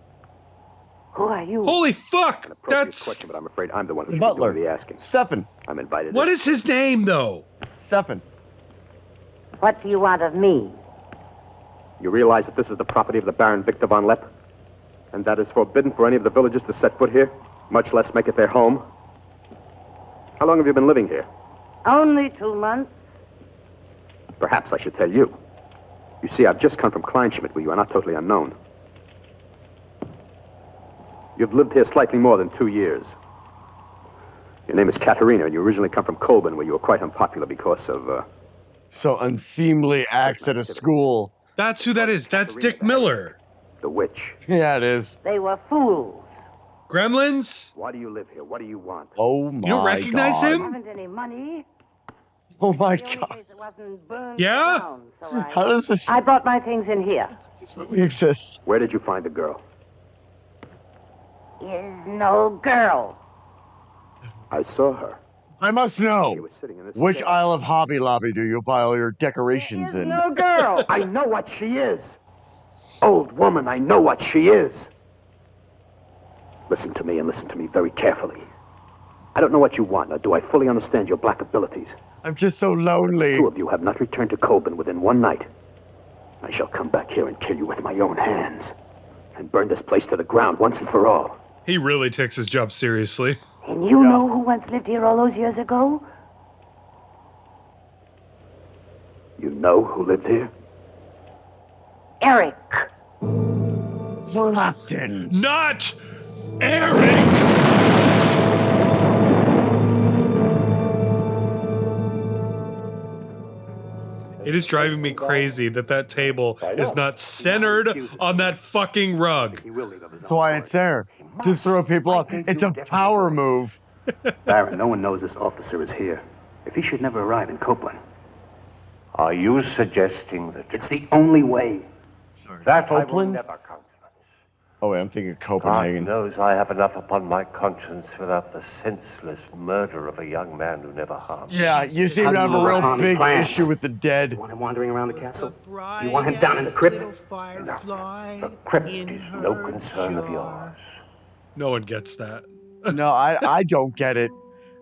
Who are you? Holy fuck! An appropriate That's... question, but I'm afraid I'm the one who The should butler. be doing the asking. Stefan. I'm invited. What in. is his name, though? Stefan. What do you want of me? You realize that this is the property of the Baron Victor von Lepp? And that is forbidden for any of the villagers to set foot here, much less make it their home? How long have you been living here? Only 2 months. Perhaps I should tell you. You see, I've just come from Kleinschmidt, where you are not totally unknown. You've lived here slightly more than 2 years. Your name is Katerina, and you originally come from Colburn, where you were quite unpopular because of, So unseemly acts at a school. That's who that is. That's Dick Miller. the witch. Yeah, it is. They were fools. Gremlins? Why do you live here? What do you want? Oh my god. You don't recognize I him? haven't any money. Oh my The only god. place it wasn't burned Yeah? down, so How does this I brought my things in here. movie exist? Where did you find the girl? Is no girl. I saw her. I must She know. was sitting in this Which chair. aisle of Hobby Lobby do you buy all your decorations Is in? no girl. I know what she is. Old woman, I know what she is. Listen to me and listen to me very carefully. I don't know what you want, nor do I fully understand your black abilities. I'm just so lonely. 2 of you have not returned to Colburn within 1 night. I shall come back here and kill you with my own hands. And burn this place to the ground once and for all. He really takes his job seriously. And you know who once lived here all those years ago? You know who lived here? Eric. Clapton. Not Eric! It is driving me crazy that that table is not centered on that fucking rug. That's why it's there. To throw people off. It's a power move. Baron, no one knows this officer is here. If he should never arrive in Copeland, Are you suggesting that it's the only way. that I will Copeland? never countenance? Oh wait, I'm thinking God Copenhagen. knows I have enough upon my conscience without the senseless murder of a young man who never harmed. Yeah, you seem to have a real big issue with the dead. Want him wandering around the castle? Do you want him down in the crypt? The crypt is no concern of yours. No one gets that. No, I don't get it.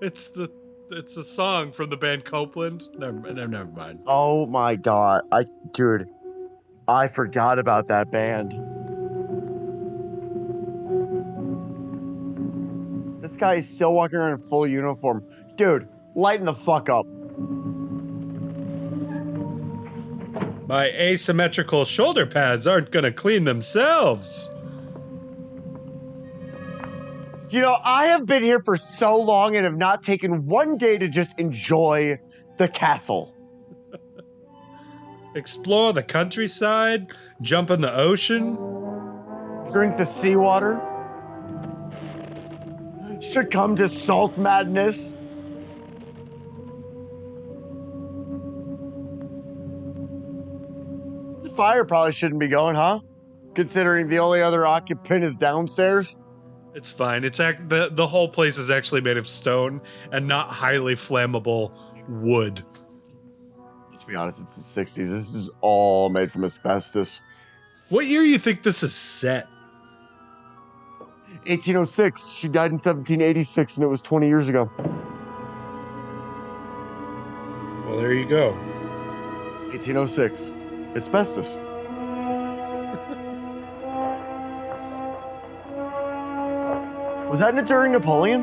It's a song from the band Copeland. Never mind. Oh my god. Dude, I forgot about that band. This guy is still walking around in full uniform. Dude, lighten the fuck up. My asymmetrical shoulder pads aren't gonna clean themselves. You know, I have been here for so long and have not taken one day to just enjoy the castle. Explore the countryside, jump in the ocean. Drink the seawater. Succumb to salt madness. The fire probably shouldn't be going, huh? Considering the only other occupant is downstairs. It's fine. The whole place is actually made of stone and not highly flammable wood. Let's be honest, it's the 60s. This is all made from asbestos. What year you think this is set? 1806. She died in 1786, and it was 20 years ago. Well, there you go. 1806. Asbestos. Was that during Napoleon?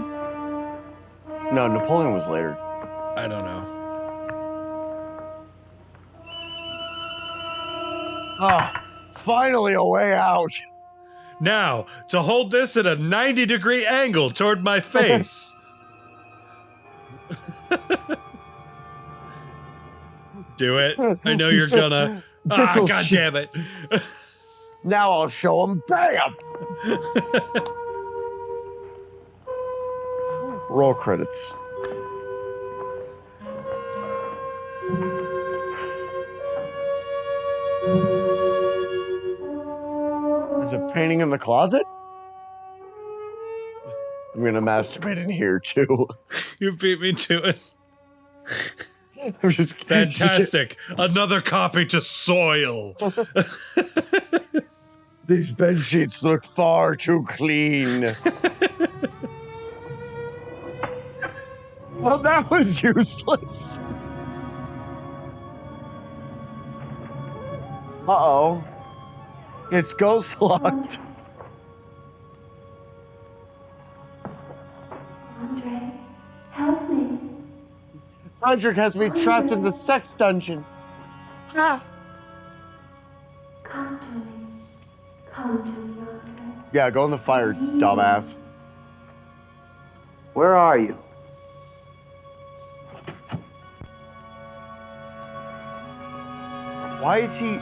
No, Napoleon was later. I don't know. Ah, finally a way out. Now, to hold this at a 90-degree angle toward my face. Do it. I know you're gonna. This'll God sh- damn it. Now I'll show him. Bam! Roll credits. There's a painting in the closet? I'm gonna masturbate in here too. You beat me to it. I'm just Fantastic. Another copy to soil. These bed sheets look far too clean. Well, that was useless. Uh-oh. It's ghost locked. Andre, help me. Frederick has me trapped in the sex dungeon. Ah. Come to me. Come to me, Andre. Yeah, go in the fire, dumbass. Where are you? Why is he...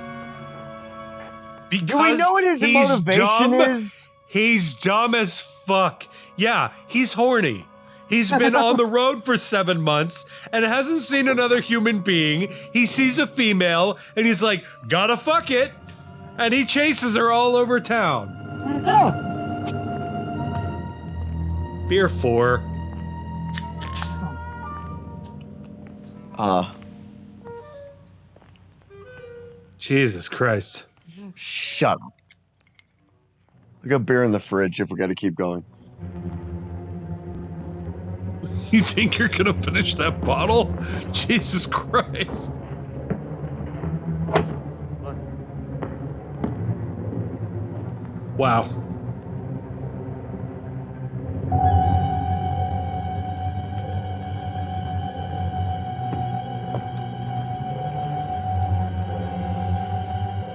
Because Do we know what his he's motivation dumb. is? He's dumb as fuck. Yeah, he's horny. He's been on the road for 7 months and hasn't seen another human being. He sees a female and he's like, gotta fuck it. And he chases her all over town. Beer 4. Jesus Christ. Shut up. I got beer in the fridge if we gotta keep going. You think you're gonna finish that bottle? Jesus Christ. Wow.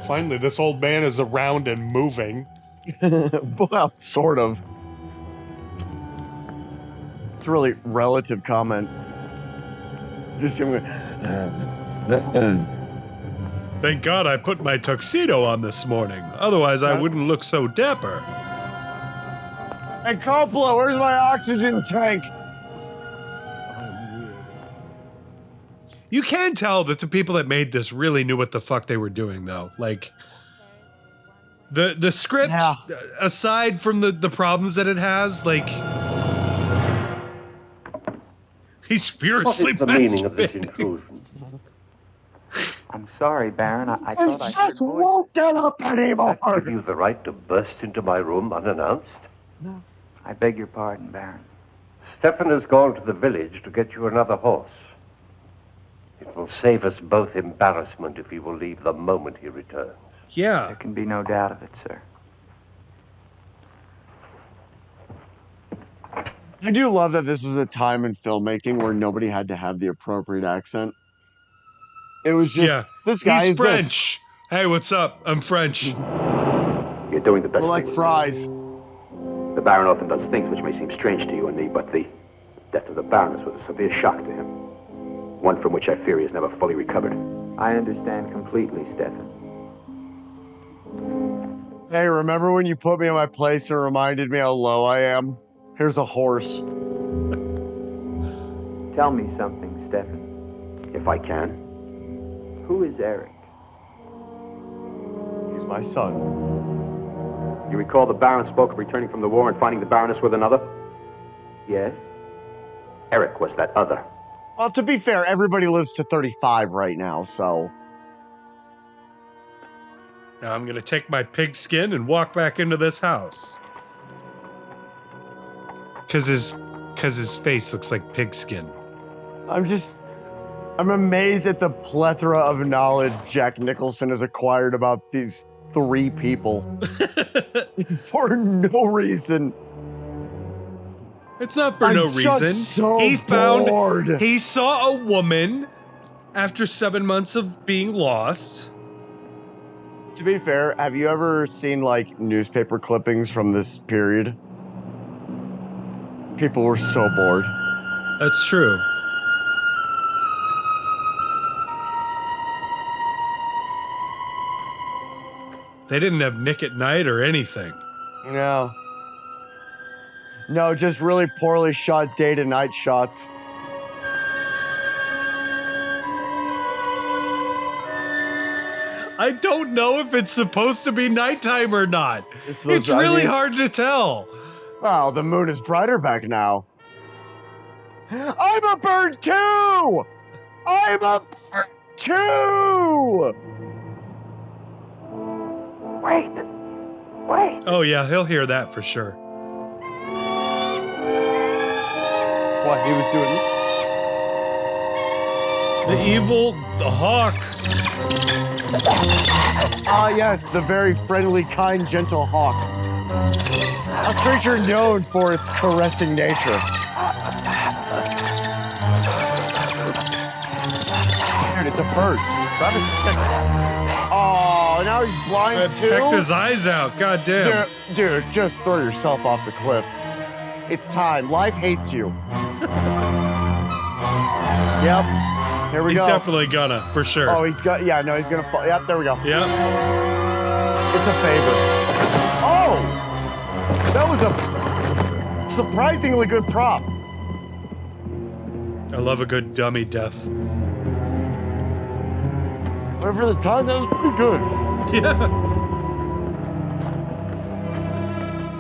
Finally, this old man is around and moving. Well, sort of. It's a really relative comment. Just Thank God I put my tuxedo on this morning. Otherwise, I wouldn't look so dapper. Hey, Coppola, where's my oxygen tank? You can tell that the people that made this really knew what the fuck they were doing, though. Like, the script, aside from the problems that it has, like, he's furiously What is the meaning of this intrusion? I'm sorry, Baron. I I thought I just heard won't get up anymore. Give you the right to burst into my room unannounced? I beg your pardon, Baron. Stefan has gone to the village to get you another horse. It will save us both embarrassment if he will leave the moment he returns. Yeah. There can be no doubt of it, sir. I do love that this was a time in filmmaking where nobody had to have the appropriate accent. It was just, this guy He's is French. Hey, what's up? I'm French. You're doing the best like thing. fries. The Baron often does things which may seem strange to you and me, but the death of the Baroness was a severe shock to him. One from which I fear he has never fully recovered. I understand completely, Stefan. Hey, remember when you put me in my place and reminded me how low I am? Here's a horse. Tell me something, Stefan. If I can. Who is Eric? He's my son. You recall the Baron spoke of returning from the war and finding the Baroness with another? Yes? Eric was that other. Well, to be fair, everybody lives to 35 right now, so... Now I'm gonna take my pig skin and walk back into this house. Cause his face looks like pig skin. I'm amazed at the plethora of knowledge Jack Nicholson has acquired about these 3 people. For no reason. It's not for no reason. So he bored. He saw a woman after 7 months of being lost. To be fair, have you ever seen, like, newspaper clippings from this period? People were so bored. That's true. They didn't have Nick at Night or anything. No. No, just really poorly shot day to night shots. I don't know if it's supposed to be nighttime or not. It's I really mean- hard to tell. Wow, the moon is brighter back now. I'm a bird too! I'm a bird too! Wait. Wait. Oh yeah, he'll hear that for sure. That's why he was doing The evil, the hawk. Ah, yes, the very friendly, kind, gentle hawk. A creature known for its caressing nature. Dude, it's a bird. Grab a stick. Oh, now he's blind too? Pecked his eyes out. God damn. Dude, just throw yourself off the cliff. It's time. Life hates you. Yep. Here we He's go. definitely gonna, for sure. Oh, he's got. Yeah, no, he's gonna fall. Yep, there we go. Yep. It's a favor. Oh! That was a surprisingly good prop. I love a good dummy death. But for the time, that was pretty good. Yeah.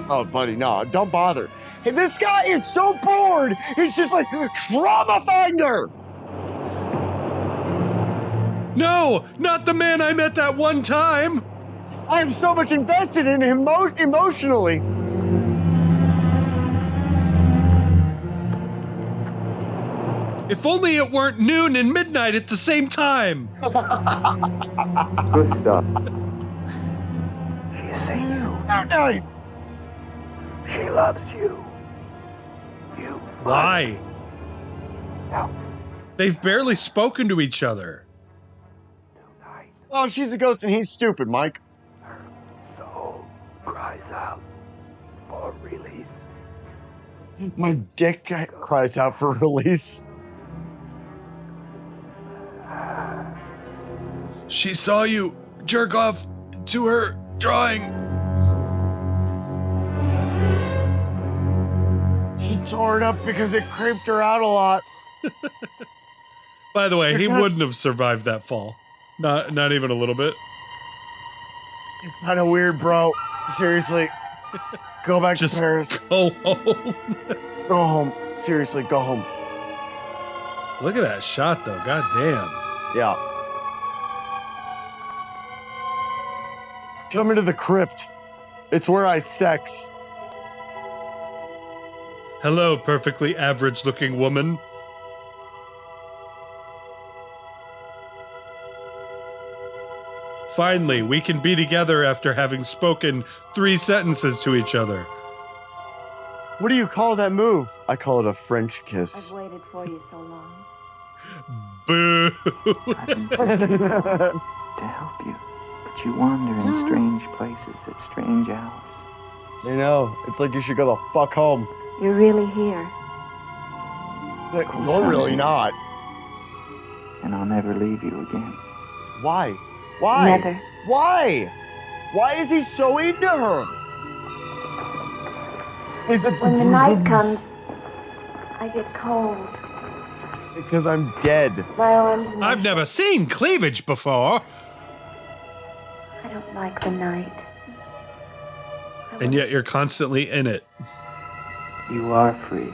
Oh, buddy, no, don't bother. Hey, this guy is so bored. He's just like, trauma finder. No, not the man I met that one time. I am so much invested in him emotionally. If only it weren't noon and midnight at the same time. Gustav. She has seen you. Midnight. She loves you. You Why? help They've barely spoken to each other. tonight. Oh, she's a ghost and he's stupid, Mike. Her soul cries out for release. My dick cries out for release. She saw you jerk off to her drawing. She tore it up because it creeped her out a lot. By the way, he wouldn't have survived that fall. Not even a little bit. You're kind of weird, bro. Seriously. Go back Just to Paris. go home. Go home. Seriously, go home. Look at that shot, though. God damn. Yeah. Come into the crypt. It's where I sex. Hello, perfectly average-looking woman. Finally, we can be together after having spoken 3 sentences to each other. What do you call that move? I call it a French kiss. I've waited for you so long. Boo! I've been searching to help you, but you wander in strange places at strange hours. You know, it's like you should go the fuck home. You're really here. You're really not. And I'll never leave you again. Why? Why? Never. Why? Why is he so into her? Is it When the night comes, I get cold. Because I'm dead. My arms and my I've never seen cleavage before. I don't like the night. And yet you're constantly in it. You are free.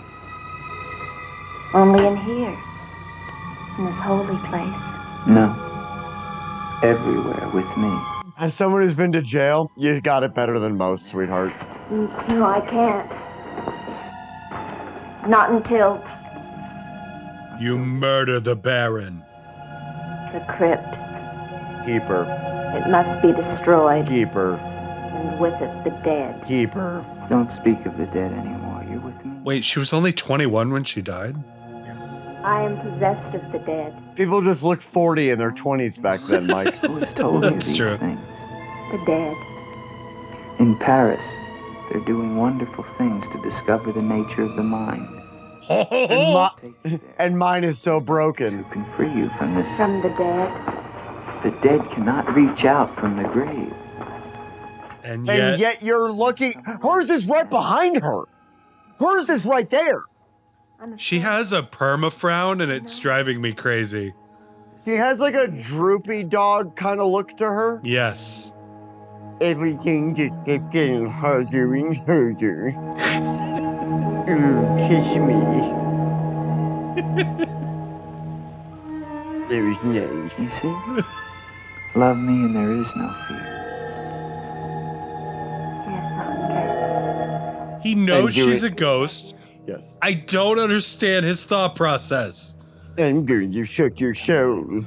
Only in here. In this holy place. No. Everywhere with me. As someone who's been to jail, you got it better than most, sweetheart. No, I can't. Not until You murder the Baron. the crypt. Keep her. It must be destroyed. Keep her. And with it, the dead. Keep her. Don't speak of the dead anymore. You're with me. Wait, she was only 21 when she died? I am possessed of the dead. People just looked 40 in their 20s back then, Mike. Who has told you That's these true. things? The dead. In Paris, they're doing wonderful things to discover the nature of the mind. And, Take you there. and mine is so broken. Who can free you from this? From the dead. The dead cannot reach out from the grave. And And yet you're looking. Hers is right behind her. Hers is right there. she has a perma frown and it's driving me crazy. She has like a droopy dog kind of look to her. Yes. Everything just kept getting harder and harder. Ooh, kiss me. Very nice. You see? Love me and there is no fear. He knows do she's it. a ghost. Yes. I don't understand his thought process. I'm going to shook your soul.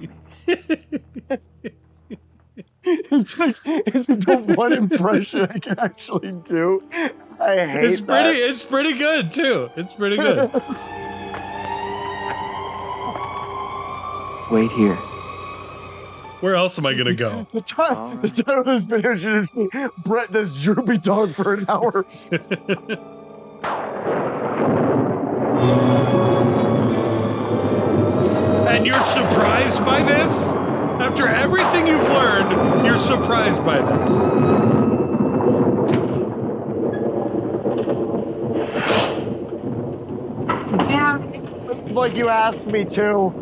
It's like, it's the one impression I can actually do. I hate It's pretty good too. It's pretty good. Wait here. Where else am I gonna go? The title of this video should just be Brett does droopy dog for an hour. And you're surprised by this? After everything you've learned, you're surprised by this. Yeah, like you asked me to.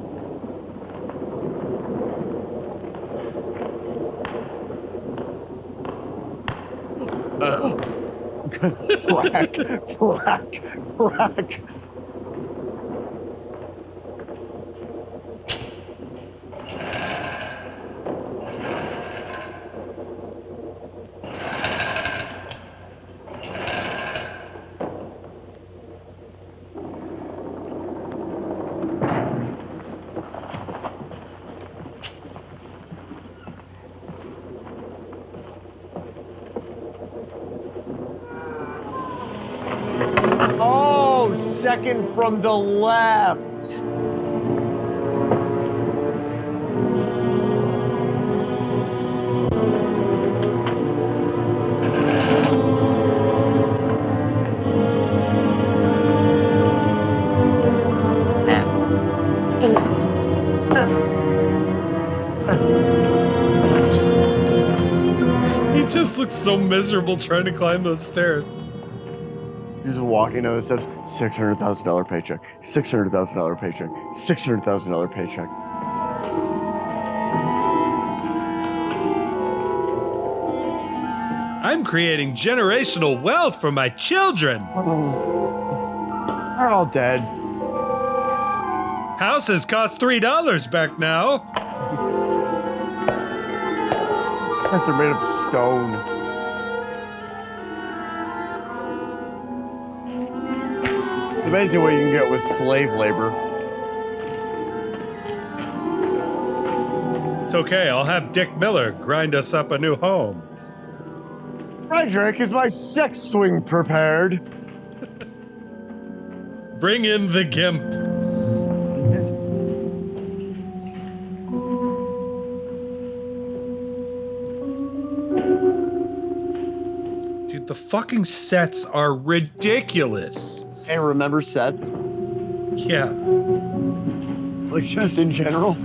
Crack, crack, crack. Oh, second from the left. He just looks so miserable trying to climb those stairs. He's walking down the steps. $600,000 paycheck. $600,000 paycheck. $600,000 paycheck. I'm creating generational wealth for my children. They're all dead. Houses cost $3 back now. Guys are made of stone. It's amazing what you can get with slave labor. It's okay, I'll have Dick Miller grind us up a new home. Frederick, is my sex swing prepared? Bring in the gimp. Dude, the fucking sets are ridiculous. Hey, remember sets? Yeah. Like, just in general?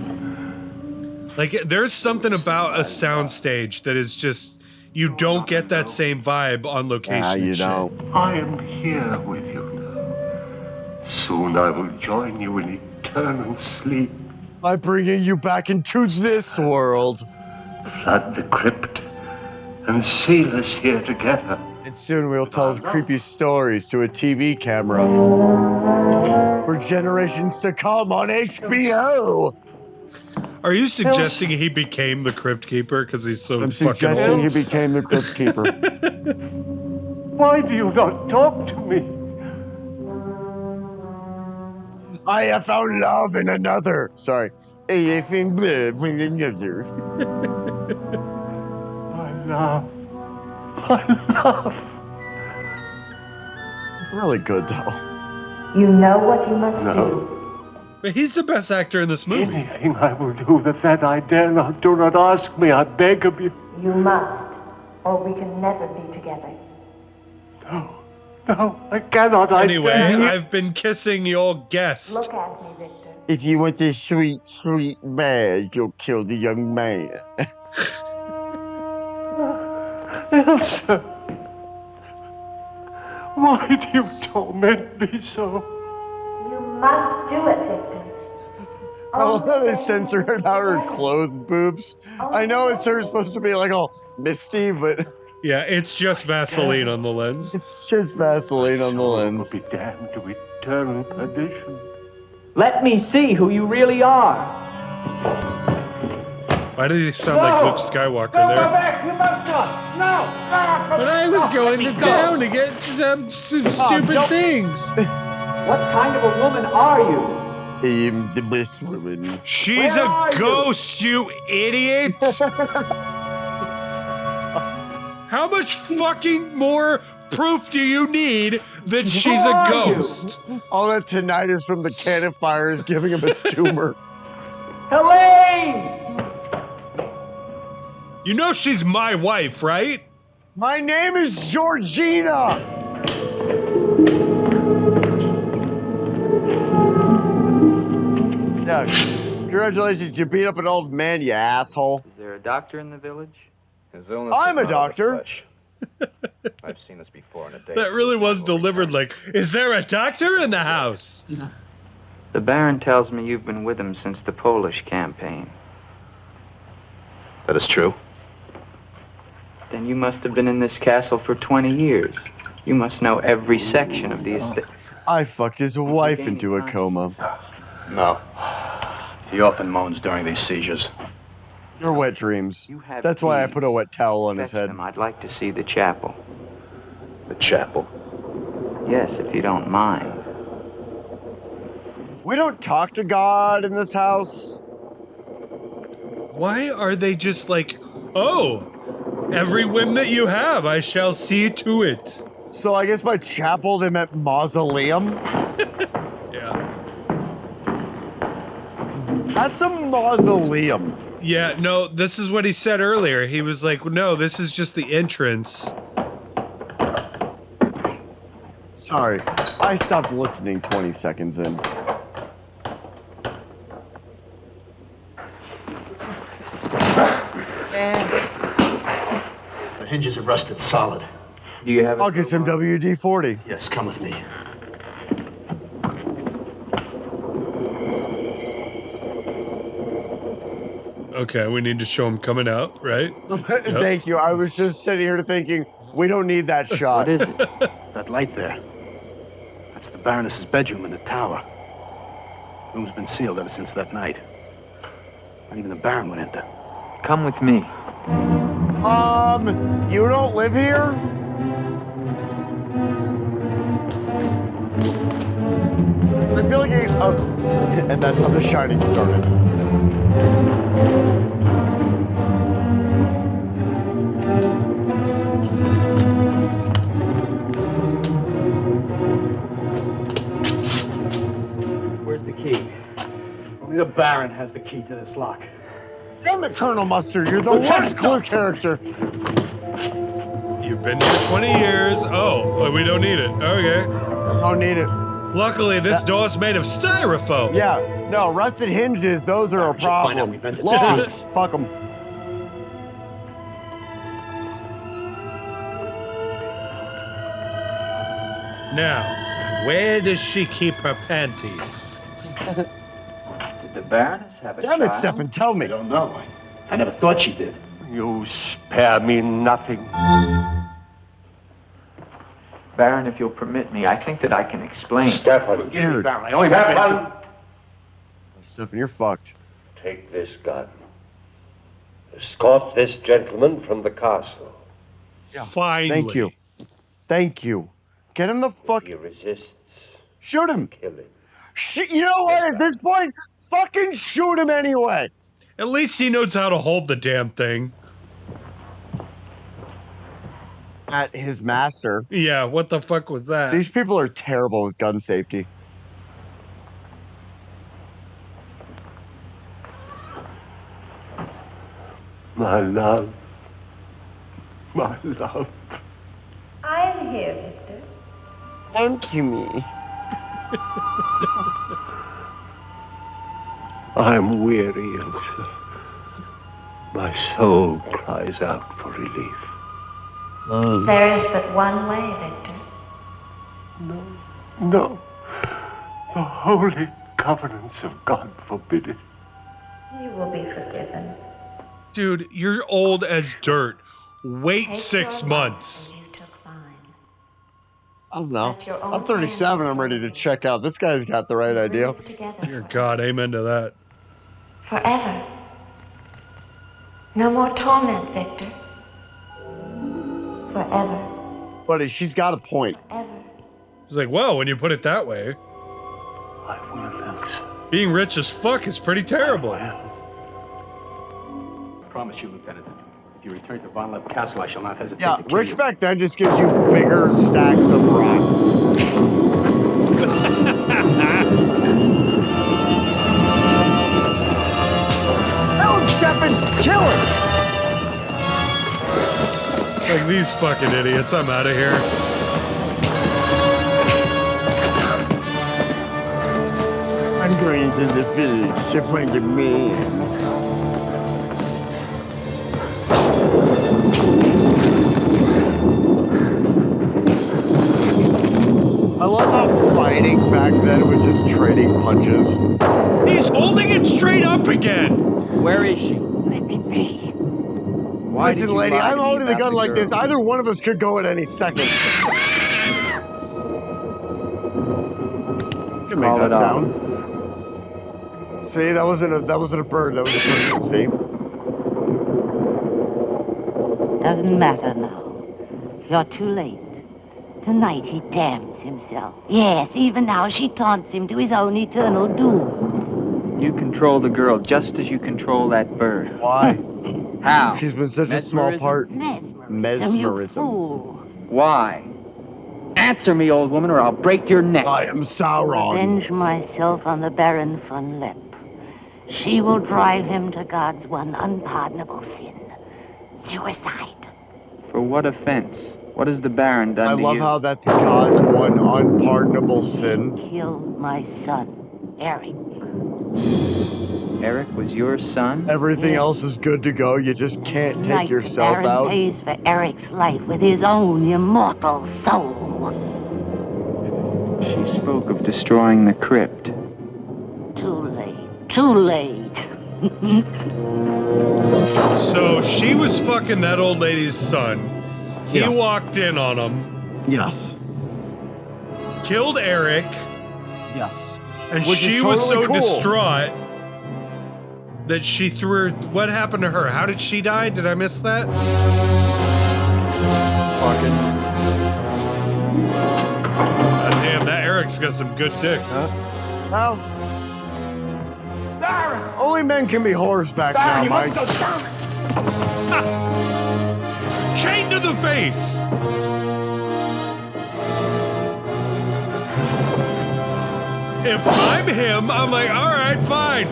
Like, there's something about a soundstage that is just, you don't get that same vibe on location. Yeah, you and shit. know. I am here with you now. Soon I will join you in eternal sleep. By bringing you back into this world. Flood the crypt and seal us here together. And soon we'll tell creepy stories to a TV camera. For generations to come on HBO! Are you suggesting he became the Crypt Keeper because he's so I'm fucking suggesting old? he became the Crypt Keeper. Why do you not talk to me? I have found love in another. Sorry. I found love in another. I love. It's really good, though. You know what you must do. But he's the best actor in this movie. Anything I will do that I dare not. Do not ask me, I beg of you. You must, or we can never be together. No, I cannot. Anyway, I dare. I've been kissing your guest. Look at me, Victor. If you want this sweet, sweet bag, you'll kill the young man. Elsa, why do you torment me so? You must do it, Victor. I love how they censored out her clothed boobs. I know it's her supposed to be like all misty, but Yeah, it's just Vaseline on the lens. it's just Vaseline on the lens. Will be damned to eternal perdition. Let me see who you really are. Why did he sound like Luke Skywalker there? back! You must not! No! But I was going to town to get some stupid things. What kind of a woman are you? The best woman. She's Where a are you? ghost, you idiot! How much fucking more proof do you need that she's Where a are you? ghost? All that tinnitus from the cannon fire is giving him a tumor. Helene! You know she's my wife, right? My name is Georgina! Yeah, congratulations, you beat up an old man, you asshole. Is there a doctor in the village? His illness I'm is a not of the doctor. flesh. I've seen this before in a day. That really was delivered like, is there a doctor in the house? The Baron tells me you've been with him since the Polish campaign. That is true. Then you must have been in this castle for 20 years. You must know every section of the estate. I fucked his wife into a coma. No. He often moans during these seizures. They're wet dreams. You have That's why I keys. put a wet towel on his Fetch head. them. I'd like to see the chapel. The chapel. Yes, if you don't mind. We don't talk to God in this house. Why are they just like, oh, every whim that you have, I shall see to it. So I guess by chapel they meant mausoleum. Yeah. That's a mausoleum. Yeah, no, this is what he said earlier. He was like, no, this is just the entrance. Sorry, I stopped listening 20 seconds in. The hinges are rusted solid. Do you have I'll get some WD-40. Yes, come with me. Okay, we need to show him coming out, right? Thank you. I was just sitting here thinking, we don't need that shot. What is it? That light there. That's the Baroness's bedroom in the tower. Room's been sealed ever since that night. Not even the Baron went enter. Come with me. You don't live here? I feel like and that's how The Shining started. Where's the key? Only the Baron has the key to this lock. Damn it, Colonel Mustard, you're the worst clue character. You've been here 20 years. Oh, well, we don't need it. Okay. Don't need it. Luckily, this door's made of styrofoam. Yeah, no, rusted hinges, those are a problem. Locks, fuck them. Now, where does she keep her panties? Did the Baroness have a Damn it, child? Stefan, tell me. I don't know. I never thought she did. You spare me nothing. Baron, if you'll permit me, I think that I can explain. Stefan, Baron, I only have Stefan, Stefan, you're fucked. take this gun. Escort this gentleman from the castle. Finally. Thank you. Thank you. Get him the fuck. If he resists, Shoot him. kill him. You know what? At this point, fucking shoot him anyway. At least he knows how to hold the damn thing. At his master. Yeah, what the fuck was that? These people are terrible with gun safety. My love. My love. I am here, Victor. Thank you, me. I'm weary, Ilsa. My soul cries out for relief. There is but one way, Victor. No. The holy covenants of God forbid it. You will be forgiven. Dude, you're old as dirt. Wait Take 6 your months. life as you took mine. I don't know. Let your own I'm 37. hand I'm ready to destroy check out. This guy's got the right Bring idea. us together Dear God, amen to that. forever. No more torment, Victor. Forever. Buddy, she's got a point. Ever. He's like, well, when you put it that way, being rich as fuck is pretty terrible. I promise you, Lieutenant, if you return to Von Lepp Castle, I shall not hesitate Yeah, to kill rich you. back then just gives you bigger stacks of rock. Oh, Stefan, kill him! Like these fucking idiots, I'm out of here. I'm going to the village to find a man. I love how fighting back then was just trading punches. He's holding it straight up again. Where is she? Let me be. Why Listen, did you lady, lie I'm to me holding the about gun the like girl? this. Either one of us could go at any second. You make Call that it off. sound. See, that wasn't a bird. That was a person. See. Doesn't matter now. You're too late. Tonight he damns himself. Yes, even now she taunts him to his own eternal doom. You control the girl just as you control that bird. Why? How? She's been such a small Mesmerism? part. Mesmerism, you Mesmerism. fool. Why? Answer me, old woman, or I'll break your neck. I am Sauron. Avenge myself on the Baron von Lepp. She will drive him to God's one unpardonable sin. Suicide. For what offense? What has the Baron done I to love you? how that's God's one unpardonable sin. Killed my son, Eric. Eric was your son? Everything else is good to go. You just can't take Tonight, yourself the Baron out. pays for Eric's life with his own immortal soul. She spoke of destroying the crypt. Too late. Too late. So she was fucking that old lady's son. He Yes. walked in on him, Yes. killed Eric, Yes. and Which she is was totally so cool. distraught that she threw her. What happened to her? How did she die? Did I miss that? Fucking. God damn, that Eric's got some good dick, huh? Well. Only men can be whores back now, Mike. Chain to the face! If I'm him, I'm like, alright, fine.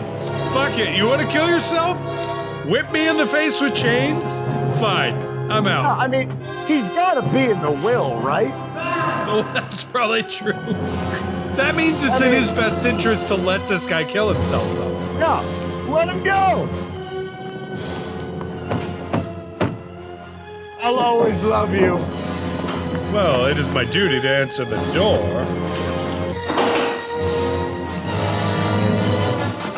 Fuck it. You want to kill yourself? Whip me in the face with chains? Fine. I'm out. I mean, he's got to be in the will, right? Oh, that's probably true. That means it's in his best interest to let this guy kill himself, though. Yeah, let him go. I'll always love you. Well, it is my duty to answer the door.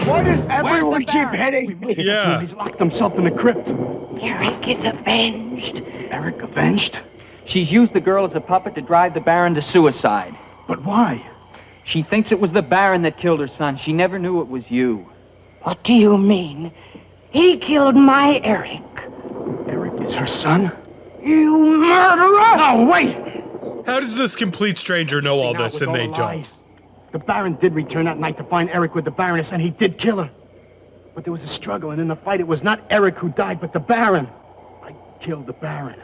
Why does everyone keep hitting me? Yeah. He's locked himself in the crypt. Eric is avenged. Eric avenged? She's used the girl as a puppet to drive the Baron to suicide. But why? She thinks it was the Baron that killed her son. She never knew it was you. What do you mean? He killed my Eric. Eric is her son? You murderer! No, wait! How does this complete stranger know all this and they don't? The Baron did return that night to find Eric with the Baroness, and he did kill her. But there was a struggle, and in the fight, it was not Eric who died, but the Baron. I killed the Baron.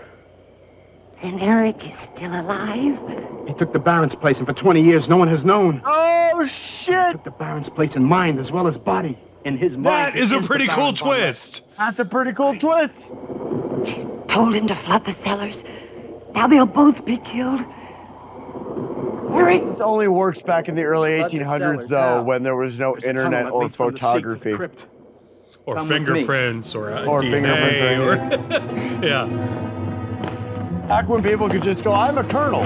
Then Eric is still alive? He took the Baron's place, and for 20 years, no one has known. Oh, shit! Took the Baron's place in mind as well as body. In his mind, That is it a the pretty Baron cool von Lepp. twist. That's a pretty cool twist. Told him to flood the cellars. Now they'll both be killed. Eric! This only works back in the early Flood the 1800s, cellars, though, how? when there was no There's a internet tunnel that or leads from the seat to the photography. crypt. Or Come with me. fingerprints or, Or DNA fingerprints or yeah. Back when people could just go, I'm a colonel.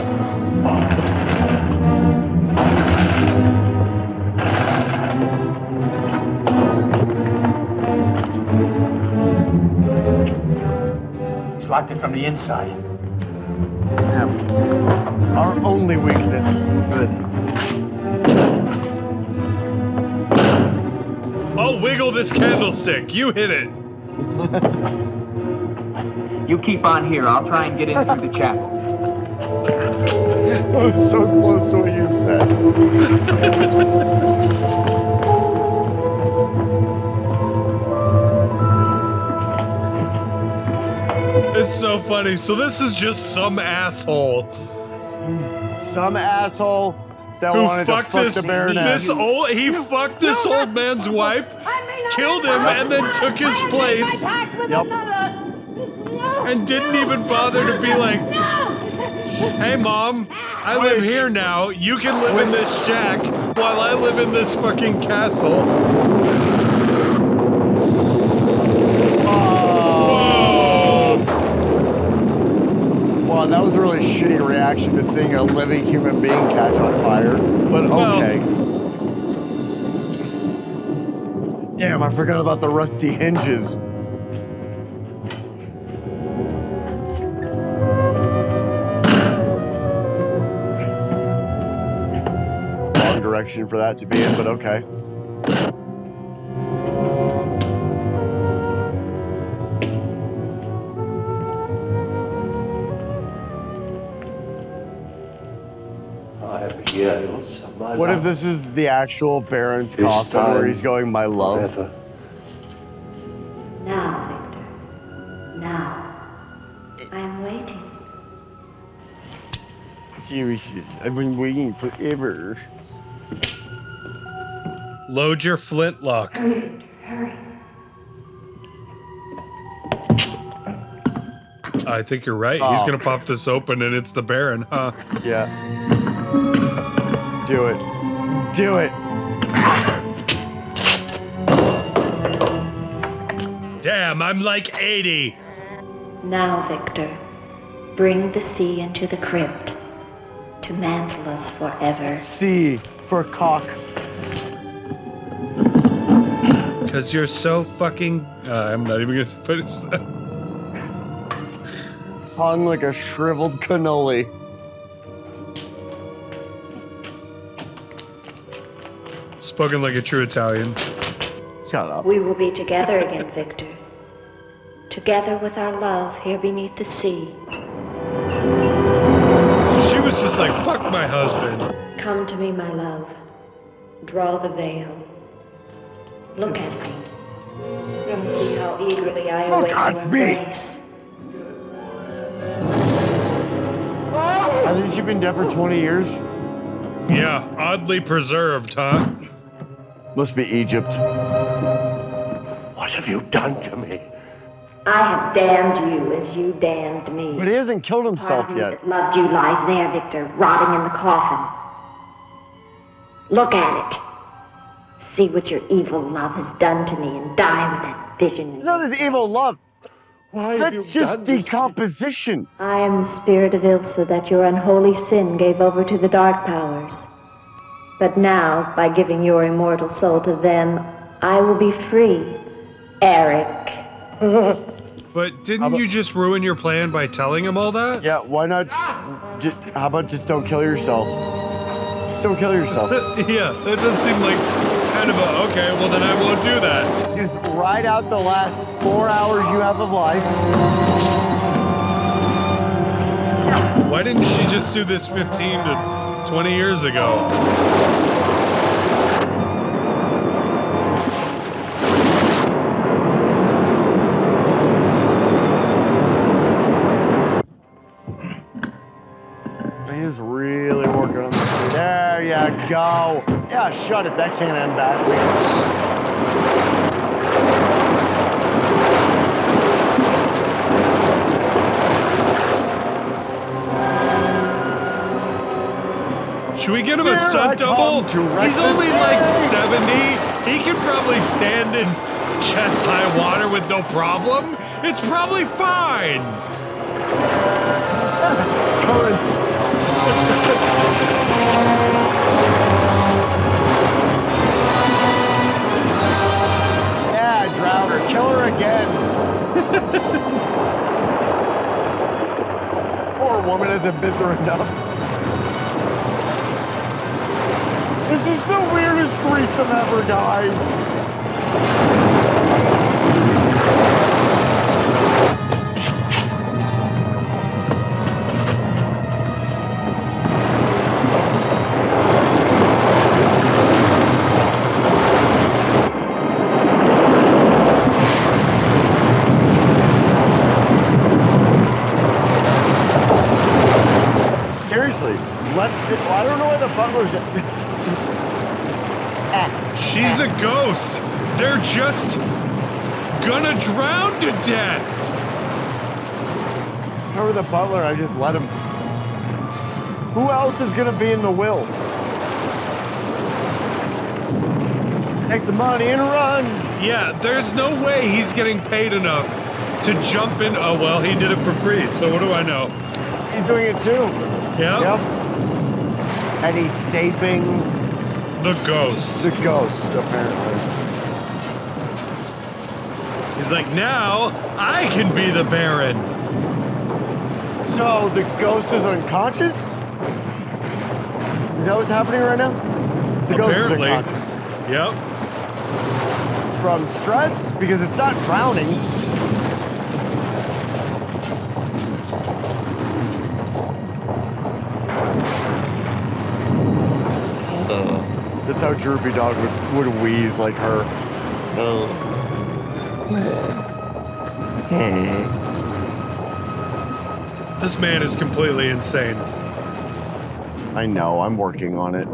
He's locked it from the inside. Our only weakness. Good. I'll wiggle this candlestick. You hit it. You keep on here. I'll try and get in through the chapel. I was so close to what you said. It's so funny. So this is just some asshole Some asshole that who wanted to fucked fuck this the Baroness. he fucked this old man's wife, killed him, and then took his place, Yep. and didn't even bother to be like, "Hey, Mom, I live here now. You can live in this shack while I live in this fucking castle." Wow, that was a really shitty reaction to seeing a living human being catch on fire. But okay. Damn, I forgot about the rusty hinges. Wrong direction for that to be in, but okay. What if this is the actual Baron's coffin where he's going, my love? Forever. Now, Victor. Now. I'm waiting. Seriously, I've been waiting forever. Load your flintlock. Hurry, Victor, hurry. I think you're right. He's gonna pop this open and it's the Baron, huh? Yeah. Do it. Do it. Damn, I'm like 80. Now, Victor, bring the sea into the crypt to mantle us forever. C for cock. Cause you're so fucking. I'm not even gonna finish that. Hung like a shriveled cannoli. Spoken like a true Italian. Shut up. We will be together again, Victor. Together with our love here beneath the sea. So she was just like, fuck my husband. Come to me, my love. Draw the veil. Look at me. And see how eagerly I await your embrace. Hasn't she been dead for 20 years? Yeah, oddly preserved, huh? Must be Egypt. What have you done to me? I have damned you as you damned me. But he hasn't killed himself Part of me yet. that loved you lies there, Victor, rotting in the coffin. Look at it. See what your evil love has done to me and die with that vision. It's not his evil love. Why have That's you just done this? decomposition. I am the spirit of Ilsa that your unholy sin gave over to the dark powers. But now, by giving your immortal soul to them, I will be free, Eric. But didn't you just ruin your plan by telling him all that? Yeah, why not? How about just don't kill yourself? Just don't kill yourself. Yeah, that does seem like kind of a, okay, well then I won't do that. Just ride out the last 4 hours you have of life. Why didn't she just do this 15 to 20 years ago? He's really working on this. There you go. Yeah, shut it. That can't end badly. Should we get him a stunt double? He's only like 70. He could probably stand in chest-high water with no problem. It's probably fine. Currents. Yeah, drown her. Kill her again. Poor woman hasn't been through enough. This is the weirdest threesome ever, guys. I don't know why the butler's. She's a ghost. They're just gonna drown to death. Remember the butler? I just let him. Who else is gonna be in the will? Take the money and run. Yeah, there's no way he's getting paid enough to jump in. Oh, well, he did it for free, so what do I know? He's doing it too. Yeah? Yep. And he's saving the ghost. The ghost, apparently. He's like, now I can be the Baron. So the ghost is unconscious? Is that what's happening right now? The ghost is unconscious. Yep. From stress? Because it's not drowning. That's how Droopy Dog would wheeze like her. This man is completely insane. I know, I'm working on it.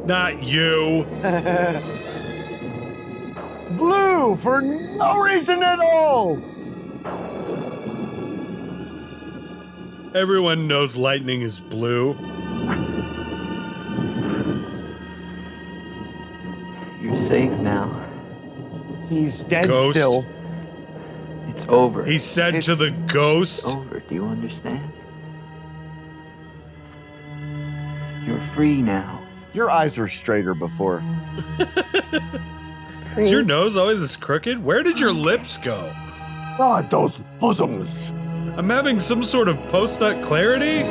Not you. Blue for no reason at all. Everyone knows lightning is blue. You're safe now. He's dead Ghost. still. It's over. He said to the ghost. It's over. Do you understand? You're free now. Your eyes were straighter before. Is your nose always this crooked? Where did your lips go? God, those bosoms. I'm having some sort of post-nut clarity.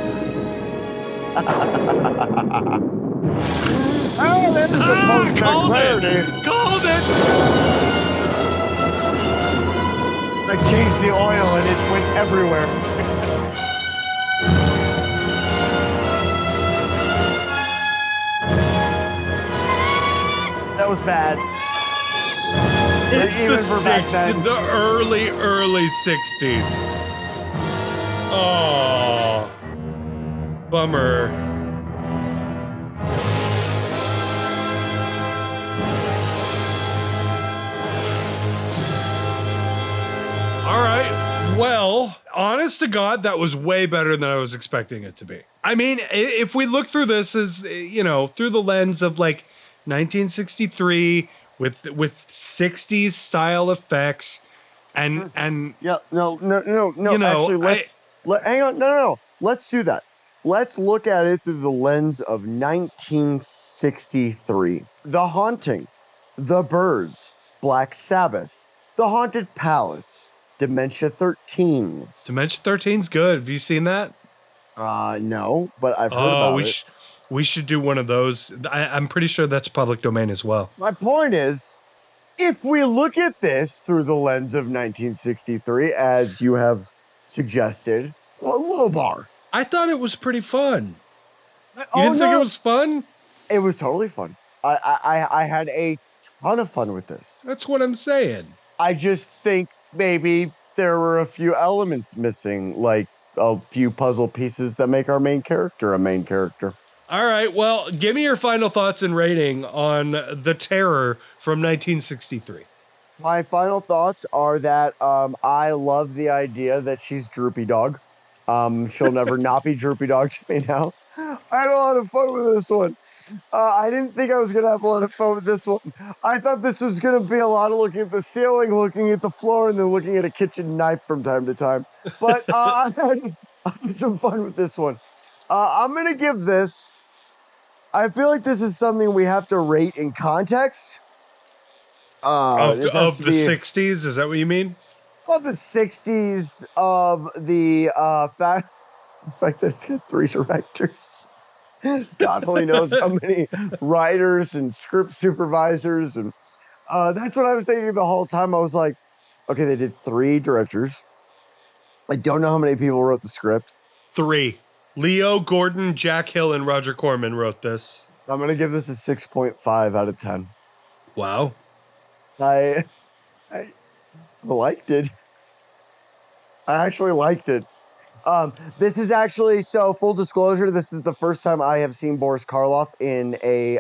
Oh, that is a post-nut clarity. Called it! I changed the oil and it went everywhere. That was bad. It's Even the for back then. the early 60s. Oh, bummer. All right. Well, honest to God, that was way better than I was expecting it to be. I mean, if we look through this as, through the lens of like 1963 with 60s style effects and yeah, no. Actually, hang on. No. Let's do that. Let's look at it through the lens of 1963. The Haunting, The Birds, Black Sabbath, The Haunted Palace, Dementia 13. Dementia 13's good. Have you seen that? No, but I've heard about it. We should do one of those. I'm pretty sure that's public domain as well. My point is, if we look at this through the lens of 1963, as you have suggested, low bar. I thought it was pretty fun. You didn't think it was fun? It was totally fun. I had a ton of fun with this. That's what I'm saying. I just think maybe there were a few elements missing, like a few puzzle pieces that make our main character a main character. All right, well, give me your final thoughts and rating on The Terror from 1963. My final thoughts are that I love the idea that she's Droopy Dog. She'll never not be Droopy Dog to me now. I had a lot of fun with this one. I didn't think I was going to have a lot of fun with this one. I thought this was going to be a lot of looking at the ceiling, looking at the floor, and then looking at a kitchen knife from time to time. But I had some fun with this one. I'm going to give this... I feel like this is something we have to rate in context. Of the 60s? Is that what you mean? Of the 60s, of the fact that it's got 3 directors. God only knows how many writers and script supervisors. And that's what I was thinking the whole time. I was like, okay, they did 3 directors. I don't know how many people wrote the script. 3. Leo, Gordon, Jack Hill, and Roger Corman wrote this. I'm going to give this a 6.5 out of 10. Wow. I liked it. I actually liked it. This is actually, so full disclosure, this is the first time I have seen Boris Karloff in a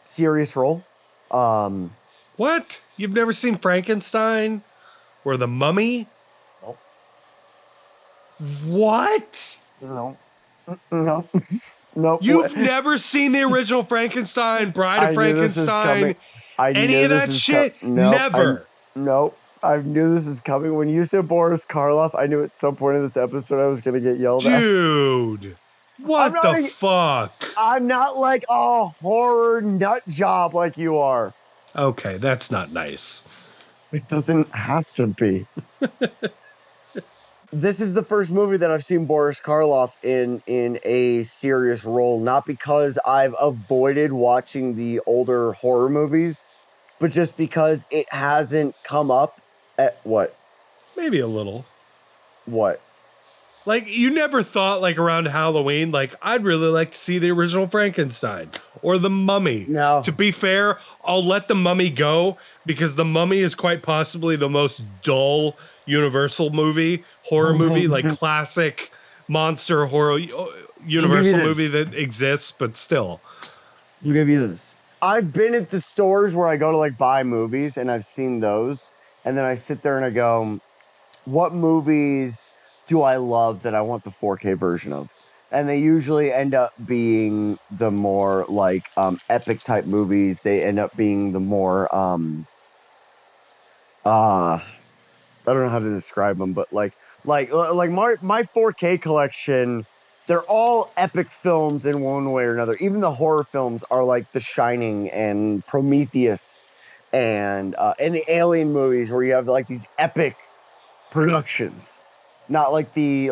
serious role. What? You've never seen Frankenstein or The Mummy? Nope. What? No. No. Nope. You've never seen the original Frankenstein, Bride of Frankenstein, any of that shit? Never. Nope. I knew this is coming. When you said Boris Karloff, I knew at some point in this episode I was going to get yelled at. Dude, what the fuck? I'm not like a horror nut job like you are. Okay, that's not nice. It doesn't have to be. This is the first movie that I've seen Boris Karloff in a serious role, not because I've avoided watching the older horror movies, but just because it hasn't come up at what? Maybe a little. What? Like, you never thought, like, around Halloween, like, I'd really like to see the original Frankenstein or The Mummy. No. To be fair, I'll let The Mummy go because The Mummy is quite possibly the most dull Universal horror movie, like classic monster horror Universal movie that exists, but still. I'll give you this. I've been at the stores where I go to like buy movies and I've seen those. And then I sit there and I go, what movies do I love that I want the 4K version of? And they usually end up being the more like epic type movies. They end up being the more I don't know how to describe them, but like my 4K collection, they're all epic films in one way or another. Even the horror films are like The Shining and Prometheus and the Alien movies where you have like these epic productions, not like the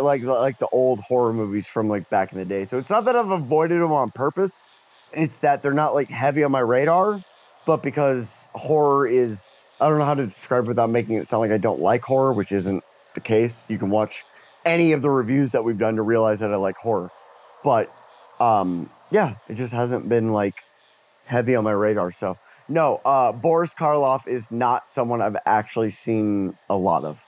old horror movies from like back in the day. So it's not that I've avoided them on purpose. It's that they're not like heavy on my radar. But because horror is, I don't know how to describe it without making it sound like I don't like horror, which isn't the case. You can watch any of the reviews that we've done to realize that I like horror. But yeah, it just hasn't been like heavy on my radar. So no, Boris Karloff is not someone I've actually seen a lot of.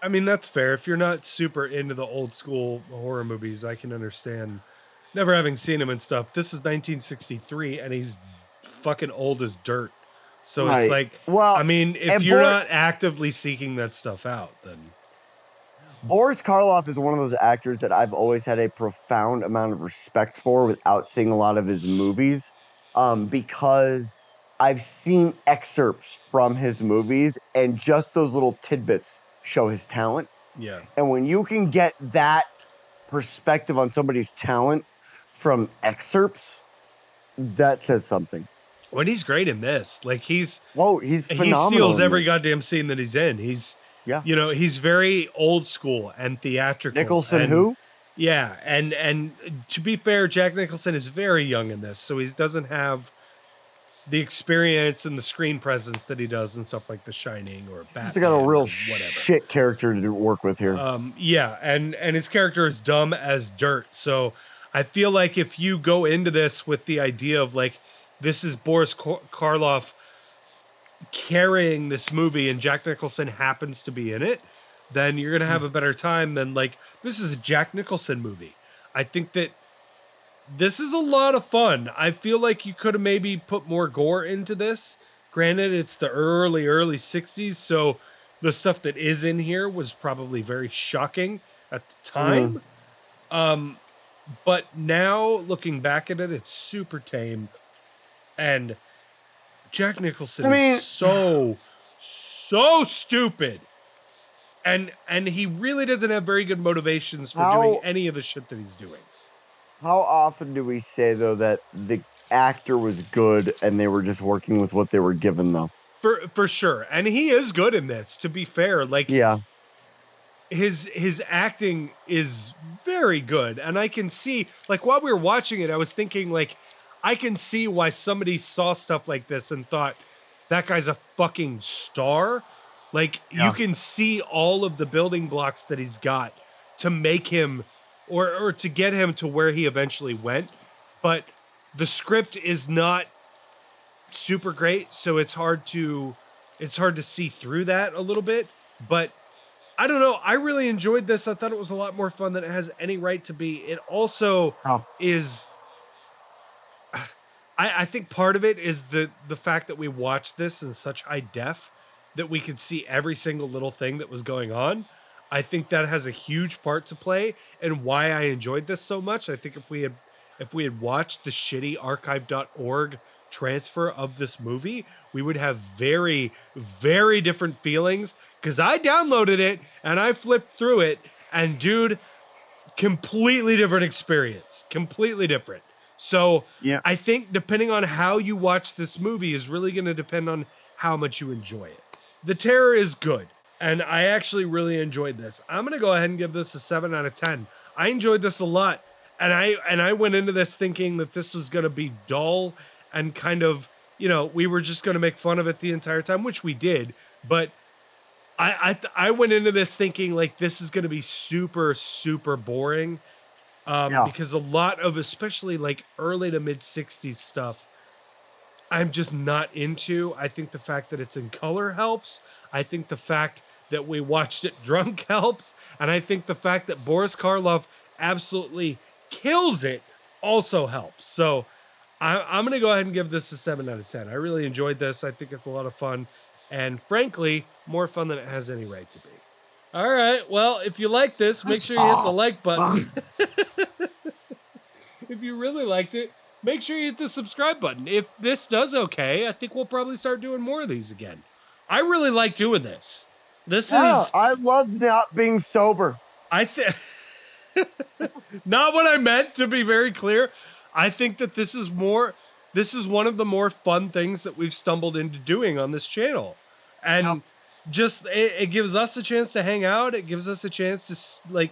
I mean, that's fair. If you're not super into the old school horror movies, I can understand never having seen him and stuff. This is 1963 and he's fucking old as dirt. So Right. it's like, Well, I mean, if and you're not actively seeking that stuff out, then Boris Karloff is one of those actors that I've always had a profound amount of respect for without seeing a lot of his movies, because I've seen excerpts from his movies and just those little tidbits show his talent. yeah. And when you can get that perspective on somebody's talent from excerpts, that says something. When he's great in this, like he's phenomenal. He steals in every this. goddamn scene that he's in. He's Yeah. you know, he's very old school and theatrical. Nicholson, and, who? Yeah, and to be fair, Jack Nicholson is very young in this, so he doesn't have the experience and the screen presence that he does in stuff like The Shining or Batman. He's got a real or whatever. shit character to work with here. Yeah, and his character is dumb as dirt. So I feel like if you go into this with the idea of like, this is Boris Karloff carrying this movie and Jack Nicholson happens to be in it, then you're going to have a better time than like, this is a Jack Nicholson movie. I think that this is a lot of fun. I feel like you could have maybe put more gore into this. Granted, it's the early 60s, so the stuff that is in here was probably very shocking at the time. But now, looking back at it, it's super tame. And Jack Nicholson is so stupid. And he really doesn't have very good motivations for doing any of the shit that he's doing. How often do we say, though, that the actor was good and they were just working with what they were given, though? For sure. And he is good in this, to be fair. Like, yeah, his acting is very good. And I can see, like, while we were watching it, I was thinking, like, I can see why somebody saw stuff like this and thought, that guy's a fucking star. Like, you can see all of the building blocks that he's got to make him, or to get him to where he eventually went. But the script is not super great, so it's hard to see through that a little bit. But I don't know. I really enjoyed this. I thought it was a lot more fun than it has any right to be. It also is. I think part of it is the fact that we watched this in such high def that we could see every single little thing that was going on. I think that has a huge part to play and why I enjoyed this so much. I think if we had watched the shitty archive.org transfer of this movie, we would have very, very different feelings, because I downloaded it and I flipped through it, and dude, completely different experience. Completely different. So yeah. I think depending on how you watch this movie is really going to depend on how much you enjoy it. The Terror is good, and I actually really enjoyed this. I'm going to go ahead and give this a 7 out of 10. I enjoyed this a lot, and I went into this thinking that this was going to be dull and kind of, you know, we were just going to make fun of it the entire time, which we did, but I went into this thinking like this is going to be super, super boring. Because a lot of, especially like early to mid 60s stuff, I'm just not into. I think the fact that it's in color helps. I think the fact that we watched it drunk helps. And I think the fact that Boris Karloff absolutely kills it also helps. So I'm going to go ahead and give this a 7 out of 10. I really enjoyed this. I think it's a lot of fun. And frankly, more fun than it has any right to be. All right. Well, if you like this, make sure you hit the like button. If you really liked it, make sure you hit the subscribe button. If this does okay, I think we'll probably start doing more of these again. I really like doing this. I love not being sober. Not what I meant, to be very clear. I think that this is one of the more fun things that we've stumbled into doing on this channel. And just it gives us a chance to hang out. It gives us a chance to like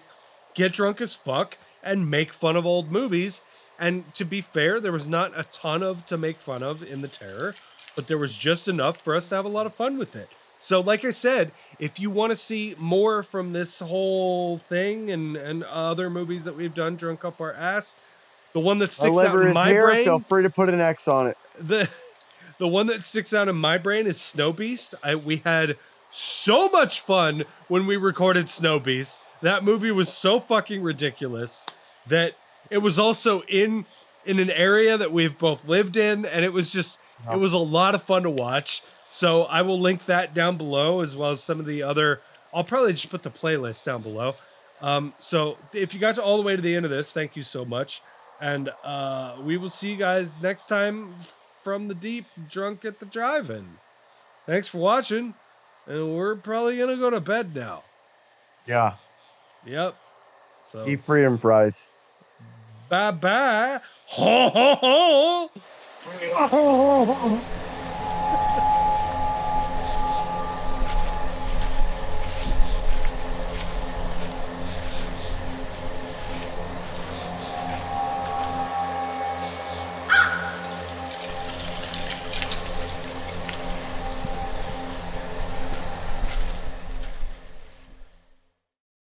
get drunk as fuck and make fun of old movies. And to be fair, there was not a ton to make fun of in The Terror, but there was just enough for us to have a lot of fun with it. So like I said, if you want to see more from this whole thing and other movies that we've done drunk up our ass, the one that sticks out in my brain, feel free to put an X on it. The one that sticks out in my brain is Snow Beast. We had so much fun when we recorded Snow Beast. That movie was so fucking ridiculous that it was also in an area that we've both lived in, and it was it was a lot of fun to watch. So I will link that down below, as well as some of the other. I'll probably just put the playlist down below. So if you got all the way to the end of this, thank you so much. And we will see you guys next time from the deep, drunk at the drive-in. Thanks for watching. And we're probably going to go to bed now. Yeah. Yep. So eat freedom fries. Bye-bye. Ho, ho, ho.